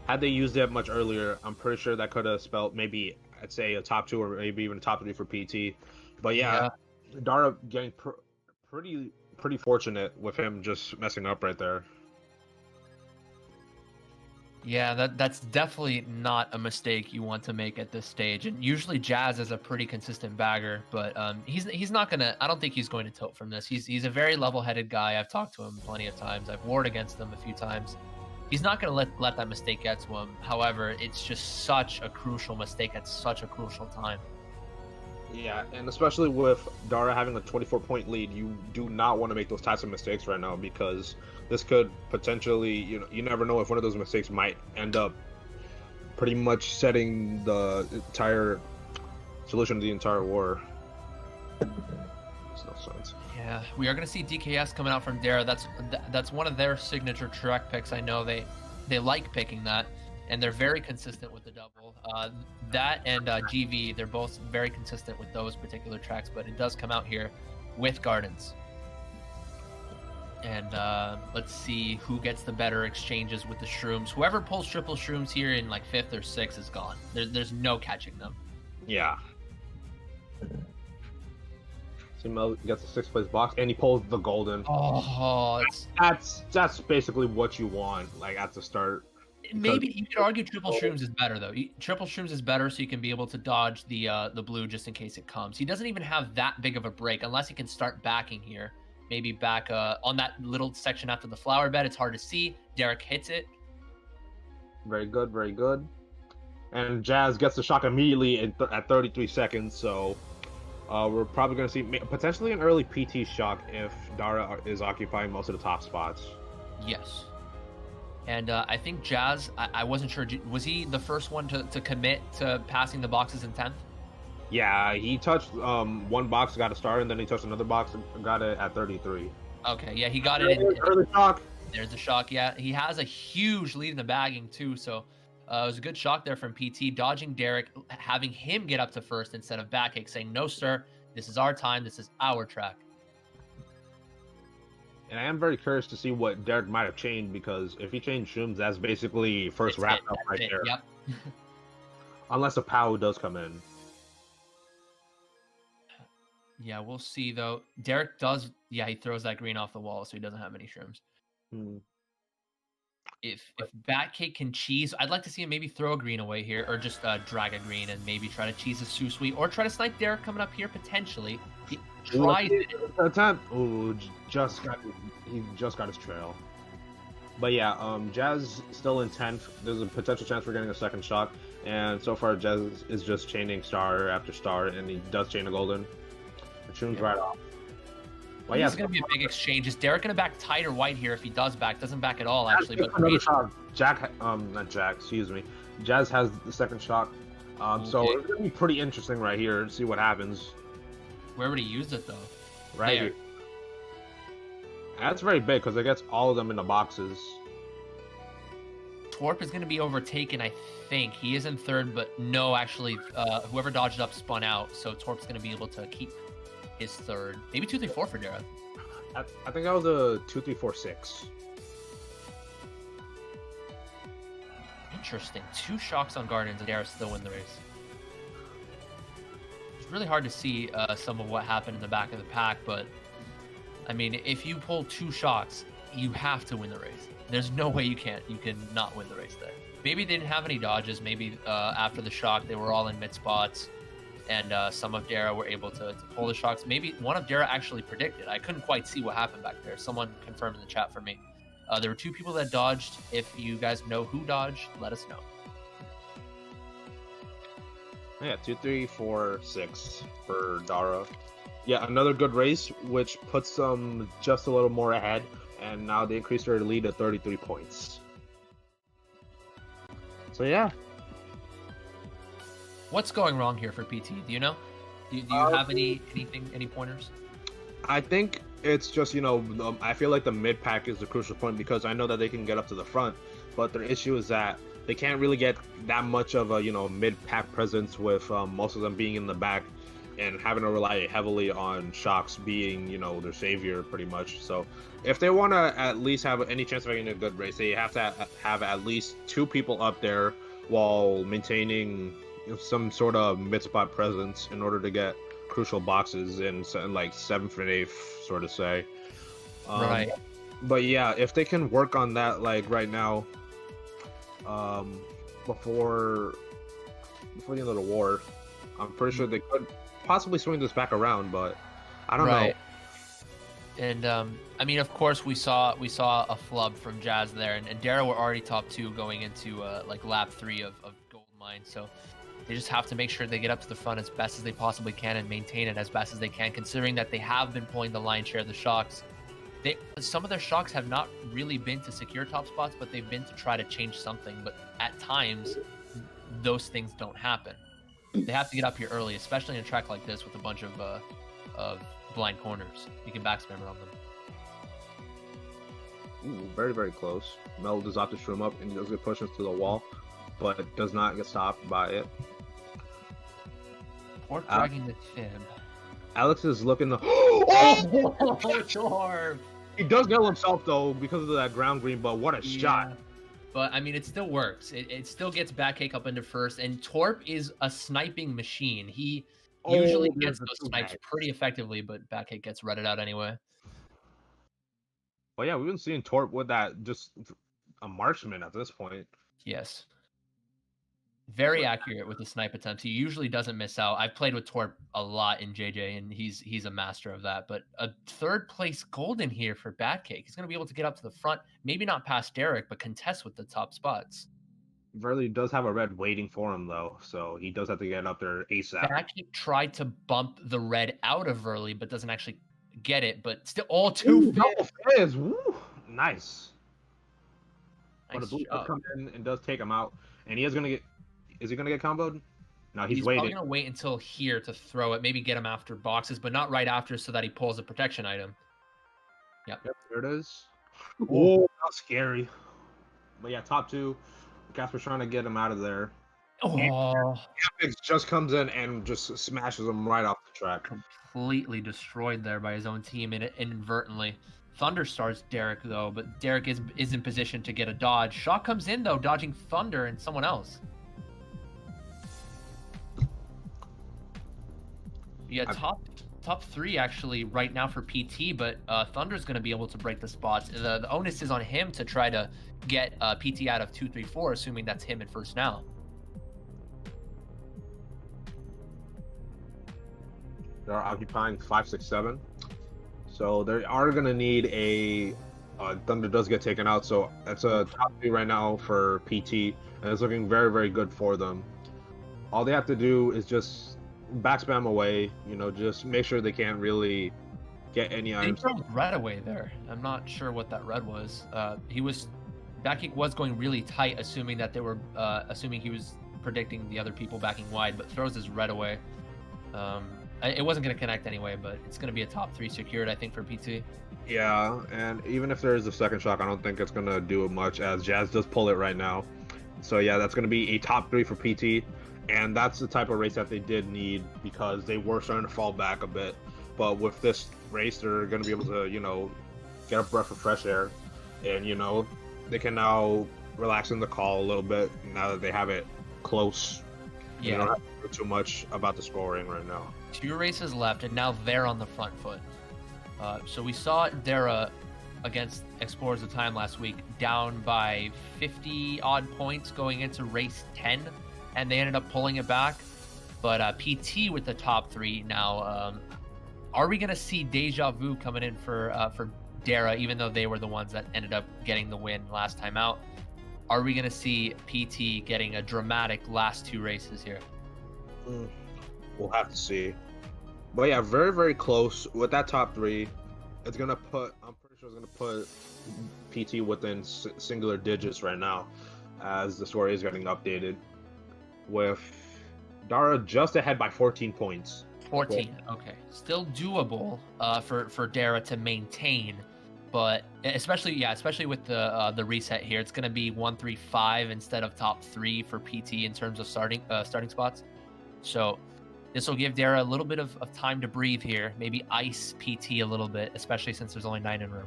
had they used it much earlier, I'm pretty sure that could have spelled maybe, I'd say, a top 2 or maybe even a top 3 for PT. But yeah. Daragh getting pretty fortunate with him just messing up right there. Yeah, that's definitely not a mistake you want to make at this stage. And usually Jazz is a pretty consistent bagger, but he's not gonna. I don't think he's going to tilt from this. He's a very level-headed guy. I've talked to him plenty of times. I've warred against him a few times. He's not going to let that mistake get to him. However, it's just such a crucial mistake at such a crucial time. Yeah, and especially with Daragh having a 24-point lead, you do not want to make those types of mistakes right now, because this could potentially, you never know if one of those mistakes might end up pretty much setting the entire solution to the entire war. Makes no sense. Yeah, we are going to see DKS coming out from Daragh. That's one of their signature track picks. I know they like picking that, and they're very consistent with the double. That and GV, they're both very consistent with those particular tracks, but it does come out here with Gardens. And let's see who gets the better exchanges with the shrooms. Whoever pulls triple shrooms here in like 5th or 6th is gone. There's no catching them. Yeah. Mel gets a 6th place box, and he pulls the golden. Oh, that's basically what you want, like, at the start. Maybe you could argue triple shrooms is better though. Triple shrooms is better, so you can be able to dodge the blue just in case it comes. He doesn't even have that big of a break unless he can start backing here. Maybe back on that little section after the flower bed. It's hard to see. Daragh hits it. Very good, very good. And Jazz gets the shock immediately at 33 seconds, so we're probably going to see potentially an early PT shock if Daragh is occupying most of the top spots. Yes. And I think Jazz, I wasn't sure, was he the first one to commit to passing the boxes in 10th? Yeah, he touched one box, got a star, and then he touched another box and got it at 33. Okay, yeah, he got it in early shock. There's the shock, yeah. He has a huge lead in the bagging too, so it was a good shock there from PT, dodging Daragh, having him get up to first instead of back kick, saying, no, sir, this is our time, this is our track. And I am very curious to see what Daragh might have changed, because if he changed shrooms, that's basically first wrap up right there. Yep. Unless a POW does come in. Yeah, we'll see though. Daragh does, yeah, he throws that green off the wall, so he doesn't have any shrooms. If Batcake can cheese, I'd like to see him maybe throw a green away here, or just drag a green and maybe try to cheese a Susui, or try to snipe Daragh coming up here potentially. He tries it. Ooh, he just got his trail. But yeah, Jazz still in 10th. There's a potential chance for getting a second shock, and so far Jazz is just chaining star after star, and he does chain a golden. The tune's right off. Well, yeah, it's going to be a big exchange. Is Daragh going to back tight or white here if he does back? Doesn't back at all, actually. But another shot. Not Jack, excuse me. Jazz has the second shock. So it's going to be pretty interesting right here. See what happens. Where would he use it, though? Right here. That's very big, because it gets all of them in the boxes. Torp is going to be overtaken, I think. He is in 3rd, but no, actually, whoever dodged up spun out, so Torp's going to be able to keep his 3rd. Maybe 2-3-4 for Daragh. I think that was a 2-3-4-6. Interesting. 2 shocks on Gardens, and Daragh still win the race. It's really hard to see some of what happened in the back of the pack, but I mean, if you pull 2 shocks, you have to win the race. There's no way you can not win the race there. Maybe they didn't have any dodges. Maybe after the shock, they were all in mid spots, and some of Daragh were able to pull the shocks. Maybe one of Daragh actually predicted. I couldn't quite see what happened back there. Someone confirmed in the chat for me. There were 2 people that dodged. If you guys know who dodged, let us know. Yeah, 2-3-4-6 for Daragh. Yeah, another good race, which puts them just a little more ahead. and now they increased their lead to 33 points. So yeah. What's going wrong here for PT? Do you know? Do you have any pointers? I think it's just, I feel like the mid pack is the crucial point because I know that they can get up to the front, but their issue is that they can't really get that much of a, mid pack presence with most of them being in the back and having to rely heavily on Shocks being, their savior pretty much. So if they want to at least have any chance of getting a good race, they have to have at least 2 people up there while maintaining some sort of mid-spot presence in order to get crucial boxes in like 7th and 8th, sort of say. Right. But yeah, if they can work on that, like right now, before the end of the war, I'm pretty sure they could possibly swing this back around, but I don't know. And I mean, of course, we saw a flub from Jazz there, and Daragh were already top 2 going into like lap 3 of Gold Mine, so they just have to make sure they get up to the front as best as they possibly can and maintain it as best as they can, considering that they have been pulling the lion's share of the Shocks. Some of their Shocks have not really been to secure top spots, but they've been to try to change something. But at times, those things don't happen. They have to get up here early, especially in a track like this with a bunch of blind corners. You can backspin around them. Ooh, very, very close. Mel does opt to shroom up and does get pushed into the wall, but it does not get stopped by it. Or dragging the fib. Alex is looking to... Torp! He does nail himself, though, because of that ground green, but what a shot. But, I mean, it still works. It still gets back cake up into first, and Torp is a sniping machine. He usually gets those snipes pretty effectively, but back cake gets redded out anyway. Well, yeah, we've been seeing Torp with that, just a marksman at this point. Yes. Very accurate with the snipe attempts. He usually doesn't miss out. I've played with Torp a lot in JJ, and he's a master of that. But a 3rd place golden here for Batcake. He's going to be able to get up to the front, maybe not past Daragh, but contest with the top spots. Verley does have a red waiting for him, though, so he does have to get up there ASAP. Batcake tried to bump the red out of Verley, but doesn't actually get it. But still, all 2 fizz. Woo! Nice. But the blue comes in and does take him out, and he is going to get... Is he going to get comboed? No, he's waiting. Probably going to wait until here to throw it. Maybe get him after boxes, but not right after so that he pulls a protection item. Yep, there it is. Oh, that's scary. But yeah, top 2. Casper's trying to get him out of there. Oh. Epic just comes in and just smashes him right off the track. Completely destroyed there by his own team inadvertently. Thunder starts Daragh, though, but Daragh is in position to get a dodge. Shock comes in, though, dodging Thunder and someone else. Yeah, top 3 actually right now for PT, but Thunder's going to be able to break the spots. The onus is on him to try to get PT out of 2, 3, 4, assuming that's him at first now. They're occupying 5, 6, 7. So they are going to need a... Thunder does get taken out, so that's a top 3 right now for PT, and it's looking very, very good for them. All they have to do is just back spam away, just make sure they can't really get any items. They threw red away there. I'm not sure what that red was. Backkick was going really tight, assuming that they were, assuming he was predicting the other people backing wide, but throws his red away. It wasn't going to connect anyway, but it's going to be a top 3 secured, I think, for PT. Yeah, and even if there is a second shock, I don't think it's going to do much, as Jazz does pull it right now. So yeah, that's going to be a top 3 for PT. And that's the type of race that they did need because they were starting to fall back a bit. But with this race, they're going to be able to, get a breath of fresh air. And, they can now relax in the call a little bit now that they have it close. Yeah. They don't have to worry too much about the scoring right now. 2 races left, and now they're on the front foot. So we saw Daragh against Explorers of Time last week down by 50-odd points going into race 10. And they ended up pulling it back. But PT with the top 3 now. Are we going to see Deja Vu coming in for Daragh, even though they were the ones that ended up getting the win last time out? Are we going to see PT getting a dramatic last 2 races here? We'll have to see. But yeah, very, very close with that top 3. It's going to put, I'm pretty was going to put PT within singular digits right now, as the story is getting updated, with Daragh just ahead by 14 points. 14. Okay, still doable for Daragh to maintain, but especially with the reset here, it's going to be 1-3-5 instead of top 3 for PT in terms of starting spots. So this will give Daragh a little bit of time to breathe here. Maybe ice PT a little bit, especially since there's only 9 in room.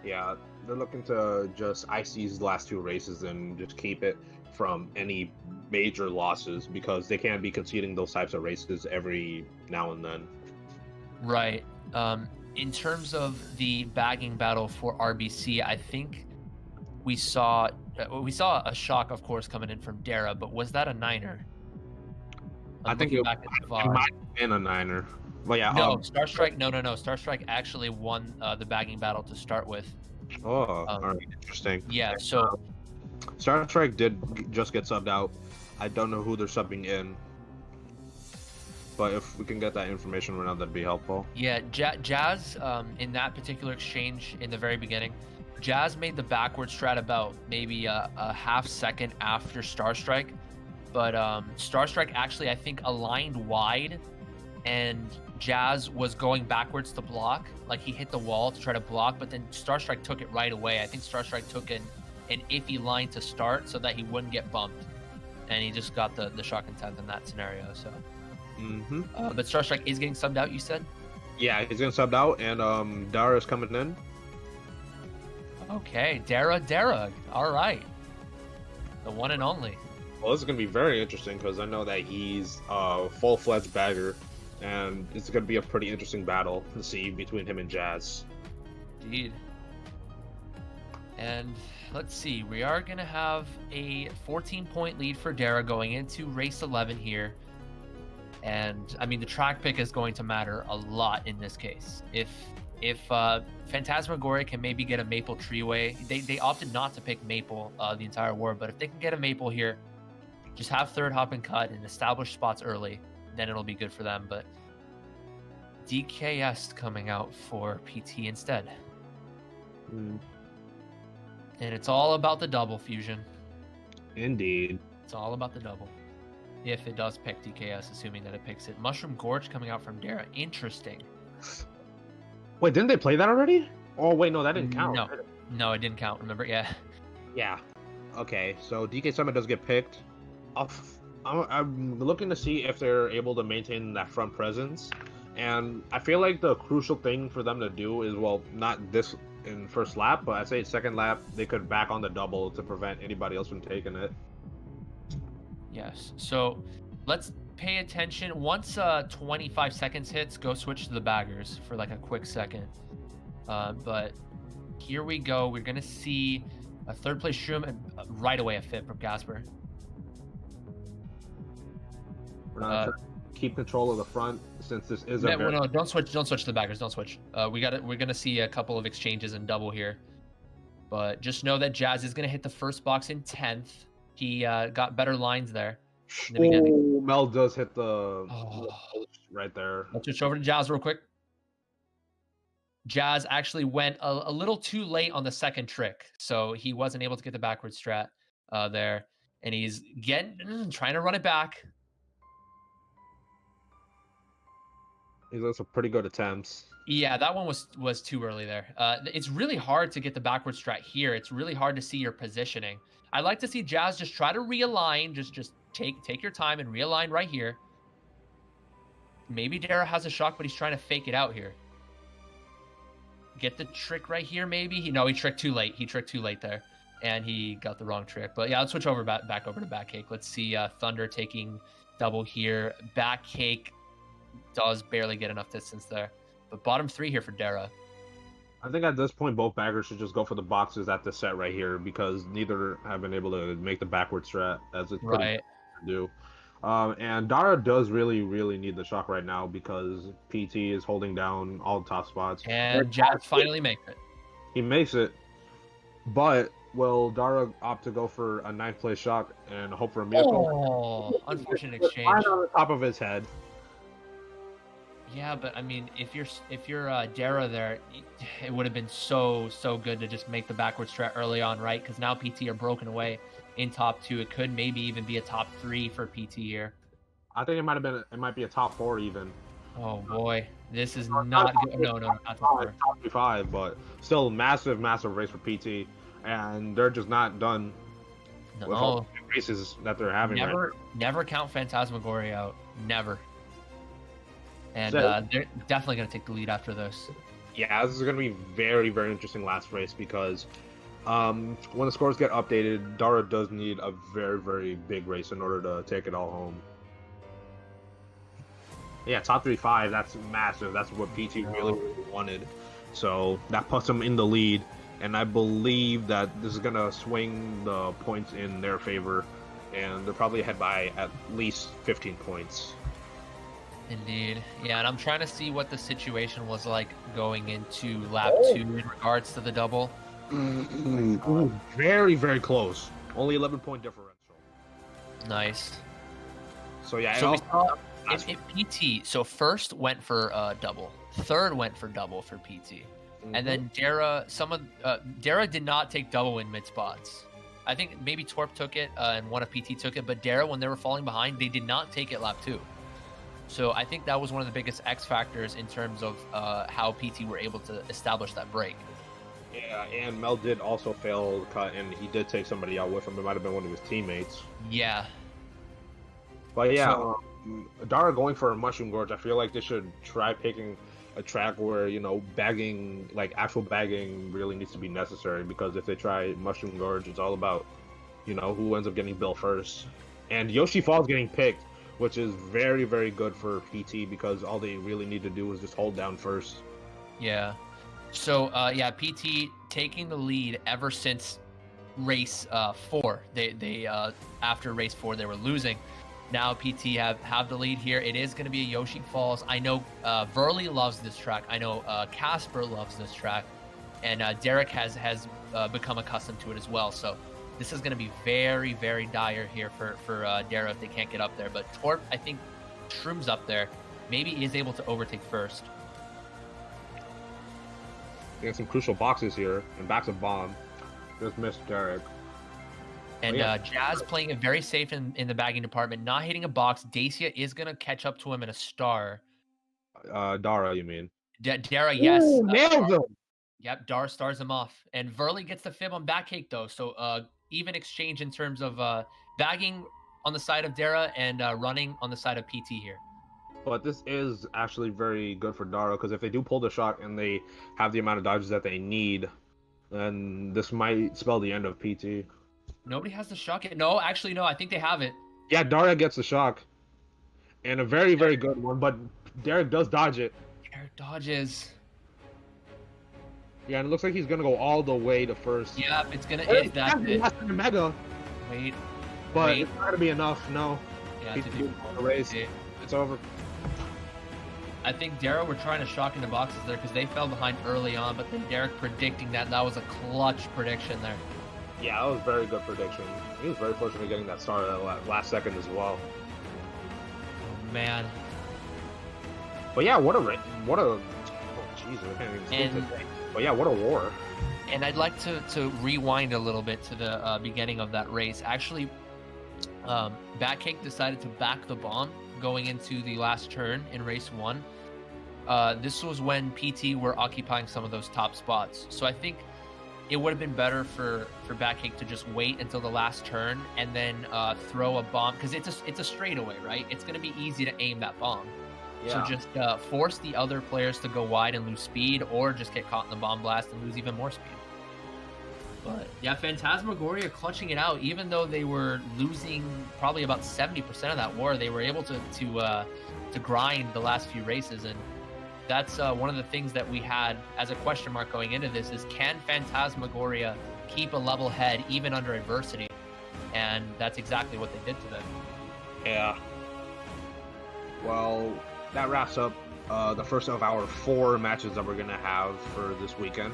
Yeah, they're looking to just ice these last 2 races and just keep it from any major losses, because they can't be conceding those types of races every now and then. Right. In terms of the bagging battle for RBC, I think we saw a shock, of course, coming in from Daragh, but was that a 9er? I think it might have been a 9er. Well, yeah. No, Starstrike. No. Starstrike actually won the bagging battle to start with. Oh, all right, interesting. Yeah. So Starstrike did just get subbed out. I don't know who they're subbing in, but if we can get that information right now, that'd be helpful. Yeah, Jazz. In that particular exchange in the very beginning, Jazz made the backward strat about maybe a half second after Starstrike, but Starstrike actually, I think, aligned wide, and Jazz was going backwards to block. Like, he hit the wall to try to block, but then Starstrike took it right away. I think Starstrike took an iffy line to start so that he wouldn't get bumped, and he just got the shock and 10th in that scenario. So, but Starstrike is getting subbed out, you said? Yeah, he's getting subbed out, and Daragh is coming in. Okay, Daragh. All right, the one and only. Well, this is going to be very interesting because I know that he's a full-fledged bagger, and it's going to be a pretty interesting battle to see between him and Jazz. Indeed. And let's see, we are going to have a 14-point lead for Daragh going into race 11 here. And, I mean, the track pick is going to matter a lot in this case. If Phantasmagoria can maybe get a Maple Treeway, they opted not to pick Maple the entire war, but if they can get a Maple here, just have third hop and cut and establish spots early, then it'll be good for them. But DKS coming out for PT instead. And it's all about the double fusion. Indeed. It's all about the double. If it does pick DKS, assuming that it picks it. Mushroom Gorge coming out from Daragh. Interesting. Wait, didn't they play that already? Oh, wait, no, that didn't count. No, it didn't count. Remember? Yeah. Yeah. Okay, so DK Summit does get picked. I'm looking to see if they're able to maintain that front presence. And I feel like the crucial thing for them to do is, well, not this in first lap, but I'd say second lap, they could back on the double to prevent anybody else from taking it. Yes. So let's pay attention. Once 25 seconds hits, go switch to the baggers for like a quick second. But here we go. We're going to see a third place Shroom and right away a fit from Gasper. We're not trying to keep control of the front since this is no, don't switch to the baggers. Don't switch. We're going to see a couple of exchanges in double here. But just know that Jazz is going to hit the first box in 10th. He got better lines there. Oh, Mel does hit the right there. Let's switch over to Jazz real quick. Jazz actually went a little too late on the second trick, so he wasn't able to get the backward strat there. And he's trying to run it back. He's also pretty good attempts. Yeah, that one was too early there. It's really hard to get the backward strat here. It's really hard to see your positioning. I like to see Jazz just try to realign. Just take your time and realign right here. Maybe Daragh has a shock, but he's trying to fake it out here. Get the trick right here, maybe. He tricked too late. He tricked too late there, and he got the wrong trick. But yeah, let's switch over back over to Backcake. Let's see Thunder taking double here. Backcake does barely get enough distance there. But bottom 3 here for Daragh. I think at this point, both baggers should just go for the boxes at the set right here because neither have been able to make the backward strat as it's pretty hard to do. And Daragh does really, really need the shock right now because PT is holding down all the top spots. And Jazz finally makes it. He makes it, but will Daragh opt to go for a 9th place shock and hope for a miracle? Oh, unfortunate exchange. Right on the top of his head. Yeah, but I mean, if you're Daragh there, it would have been so good to just make the backwards strat early on, right? Because now PT are broken away in top 2. It could maybe even be a top 3 for PT here. I think it might be a top 4 even. Oh boy, this is not good. No, not top 4. Top 5, but still massive race for PT, and they're just not done with all the races that they're having. Never count Phantasmagoria out. Never. And they're definitely going to take the lead after this. Yeah, this is going to be very interesting last race because when the scores get updated, Daragh does need a very big race in order to take it all home. Yeah, top 3-5, that's massive. That's what PT really wanted. So that puts them in the lead, and I believe that this is going to swing the points in their favor, and they're probably ahead by at least 15 points. Indeed. Yeah, and I'm trying to see what the situation was like going into lap 2 in regards to the double. Ooh, very close. Only 11-point differential. Nice. So yeah, so we saw if PT, so first went for double, third went for double for PT, and then Daragh did not take double in mid spots. I think maybe Torp took it and one of PT took it, but Daragh, when they were falling behind, they did not take it lap 2. So I think that was one of the biggest X factors in terms of how PT were able to establish that break. Yeah, and Mel did also fail the cut, and he did take somebody out with him. It might have been one of his teammates. Yeah. But yeah, Daragh going for a Mushroom Gorge, I feel like they should try picking a track where, you know, bagging, like actual bagging really needs to be necessary, because if they try Mushroom Gorge, it's all about, you know, who ends up getting built first. And Yoshi Falls getting picked, which is very good for PT, because all they really need to do is just hold down first. Yeah. So, yeah, PT taking the lead ever since race 4. They after race 4, they were losing. Now PT have the lead here. It is going to be a Yoshi Falls. I know Verly loves this track. I know Casper loves this track. And Daragh has become accustomed to it as well. So this is going to be very dire here for Daragh if they can't get up there. But Torp, I think, Shroom's up there. Maybe he is able to overtake first. They got some crucial boxes here, and back's a bomb. Just missed Daragh. And Jazz playing it very safe in the bagging department, not hitting a box. Dacia is going to catch up to him in a star. Daragh, you mean? Daragh, yes. Nailed him! Yep, Daragh stars him off. And Verly gets the fib on back cake, though. So even exchange in terms of bagging on the side of Daragh and running on the side of PT here. But this is actually very good for Daragh, because if they do pull the shot and they have the amount of dodges that they need, then this might spell the end of PT. Nobody has the shock yet. No, actually, no. I think they have it. Yeah, Daragh gets the shock. And a very good one, but Daragh does dodge it. Daragh dodges. Yeah, and it looks like he's going to go all the way to first. Yeah, it's going to... That's it. Mega. Wait. But it's not going to be enough, no. Yeah, he's doing the race. It's over. I think Daragh were trying to shock into boxes there because they fell behind early on, but then Daragh predicting that was a clutch prediction there. Yeah, that was very good prediction. He was very fortunate getting that start at the last second as well. Oh, man. But yeah, what a oh, Jesus, I can't even speak today. But yeah, what a war. And I'd like to rewind a little bit to the beginning of that race. Actually, Batcake decided to back the bomb going into the last turn in race 1. This was when PT were occupying some of those top spots. So I think it would have been better for Batcake to just wait until the last turn and then throw a bomb, because it's a straightaway, right? It's going to be easy to aim that bomb. Yeah. So just force the other players to go wide and lose speed, or just get caught in the bomb blast and lose even more speed. But yeah, Phantasmagoria clutching it out, even though they were losing probably about 70% of that war. They were able to grind the last few races, and that's one of the things that we had as a question mark going into this is, can Phantasmagoria keep a level head even under adversity? And that's exactly what they did to them. Yeah. Well, that wraps up the first of our 4 matches that we're going to have for this weekend.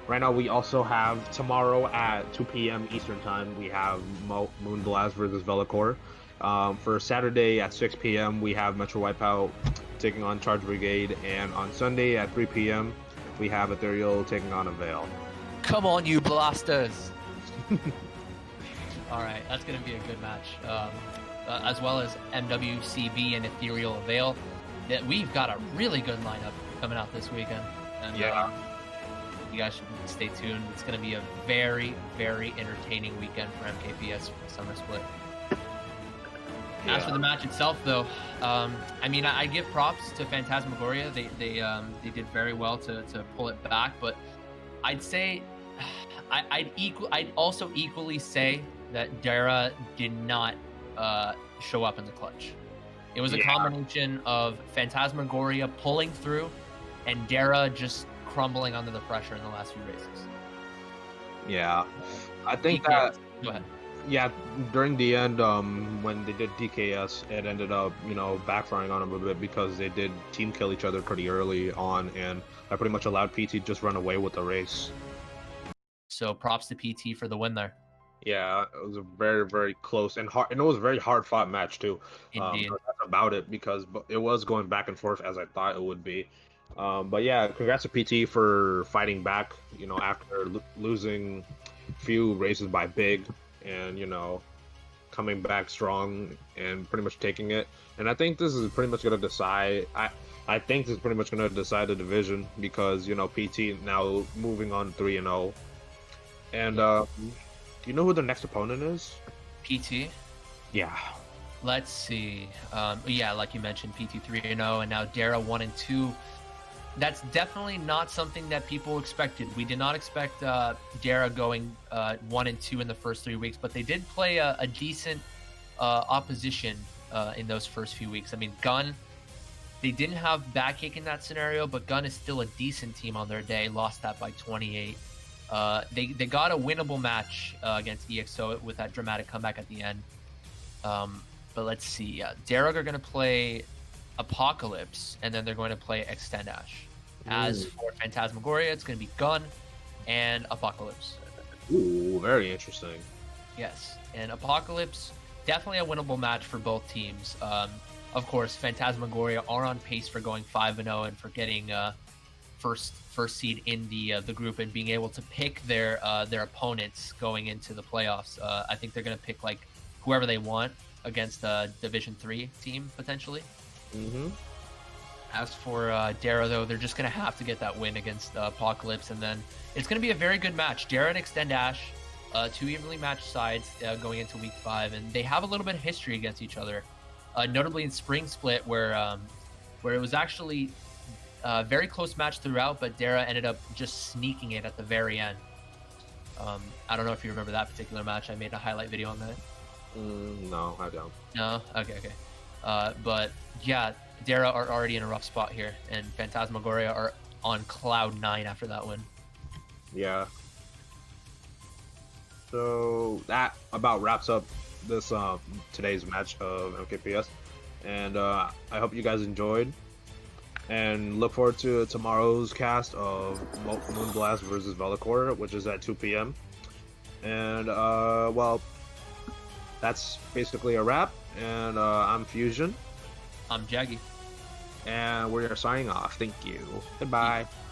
right now we also have tomorrow at 2 p.m. Eastern Time, we have Moonblast versus Velocore. For Saturday at 6 p.m., we have Metro Wipeout taking on Charge Brigade, and on Sunday at 3 p.m., we have Ethereal taking on Avail. Come on, you blasters! All right, that's going to be a good match. As well as MWCB and Ethereal Avail. We've got a really good lineup coming out this weekend. And, Yeah. You guys should stay tuned. It's going to be a very, very entertaining weekend for MKPS Summer Split. As for the match itself, though, I mean, I give props to Phantasmagoria. They did very well to pull it back, but I'd say I'd also equally say that Daragh did not show up in the clutch. It was a combination of Phantasmagoria pulling through and Daragh just crumbling under the pressure in the last few races. Yeah, I think that. Go ahead. Yeah, during the end, when they did DKS, it ended up, backfiring on them a bit because they did team kill each other pretty early on, and that pretty much allowed PT just run away with the race. So props to PT for the win there. Yeah, it was a very, very close and hard, and it was a very hard fought match too. Indeed. That's about it because it was going back and forth as I thought it would be. But yeah, congrats to PT for fighting back. After losing few races by big. And coming back strong and pretty much taking it. And I think this is pretty much going to decide. I think this is pretty much going to decide the division because PT now moving on 3-0. And do you know who the next opponent is? PT. Yeah. Let's see. Yeah, like you mentioned, PT 3-0, and now Daragh 1-2. That's definitely not something that people expected. We did not expect Daragh going 1-2 in the first 3 weeks, but they did play a decent opposition in those first few weeks. I mean, Gun, they didn't have Backache in that scenario, but Gun is still a decent team on their day. Lost that by 28. They got a winnable match against EXO with that dramatic comeback at the end. But let's see. Daragh are going to play Apocalypse, and then they're going to play Extendash. As for Phantasmagoria, it's going to be Gun and Apocalypse. Ooh, very interesting. Yes, and Apocalypse, definitely a winnable match for both teams. Of course, Phantasmagoria are on pace for going 5-0 and for getting first seed in the group and being able to pick their opponents going into the playoffs. I think they're going to pick like whoever they want against a Division 3 team potentially. Mm-hmm. As for Daragh, though, they're just going to have to get that win against Apocalypse, and then it's going to be a very good match. Daragh and Extendash, 2 evenly matched sides going into Week 5, and they have a little bit of history against each other, notably in Spring Split, where it was actually a very close match throughout, but Daragh ended up just sneaking it at the very end. I don't know if you remember that particular match. I made a highlight video on that. No, I don't. No? Okay. But yeah, Daragh are already in a rough spot here, and Phantasmagoria are on cloud 9 after that win. Yeah. So that about wraps up this today's match of MKPS, and I hope you guys enjoyed, and look forward to tomorrow's cast of Moonblast versus Velocore, which is at 2 p.m. And well, that's basically a wrap. And I'm Fusion. I'm Jaggy. And we are signing off. Thank you. Goodbye.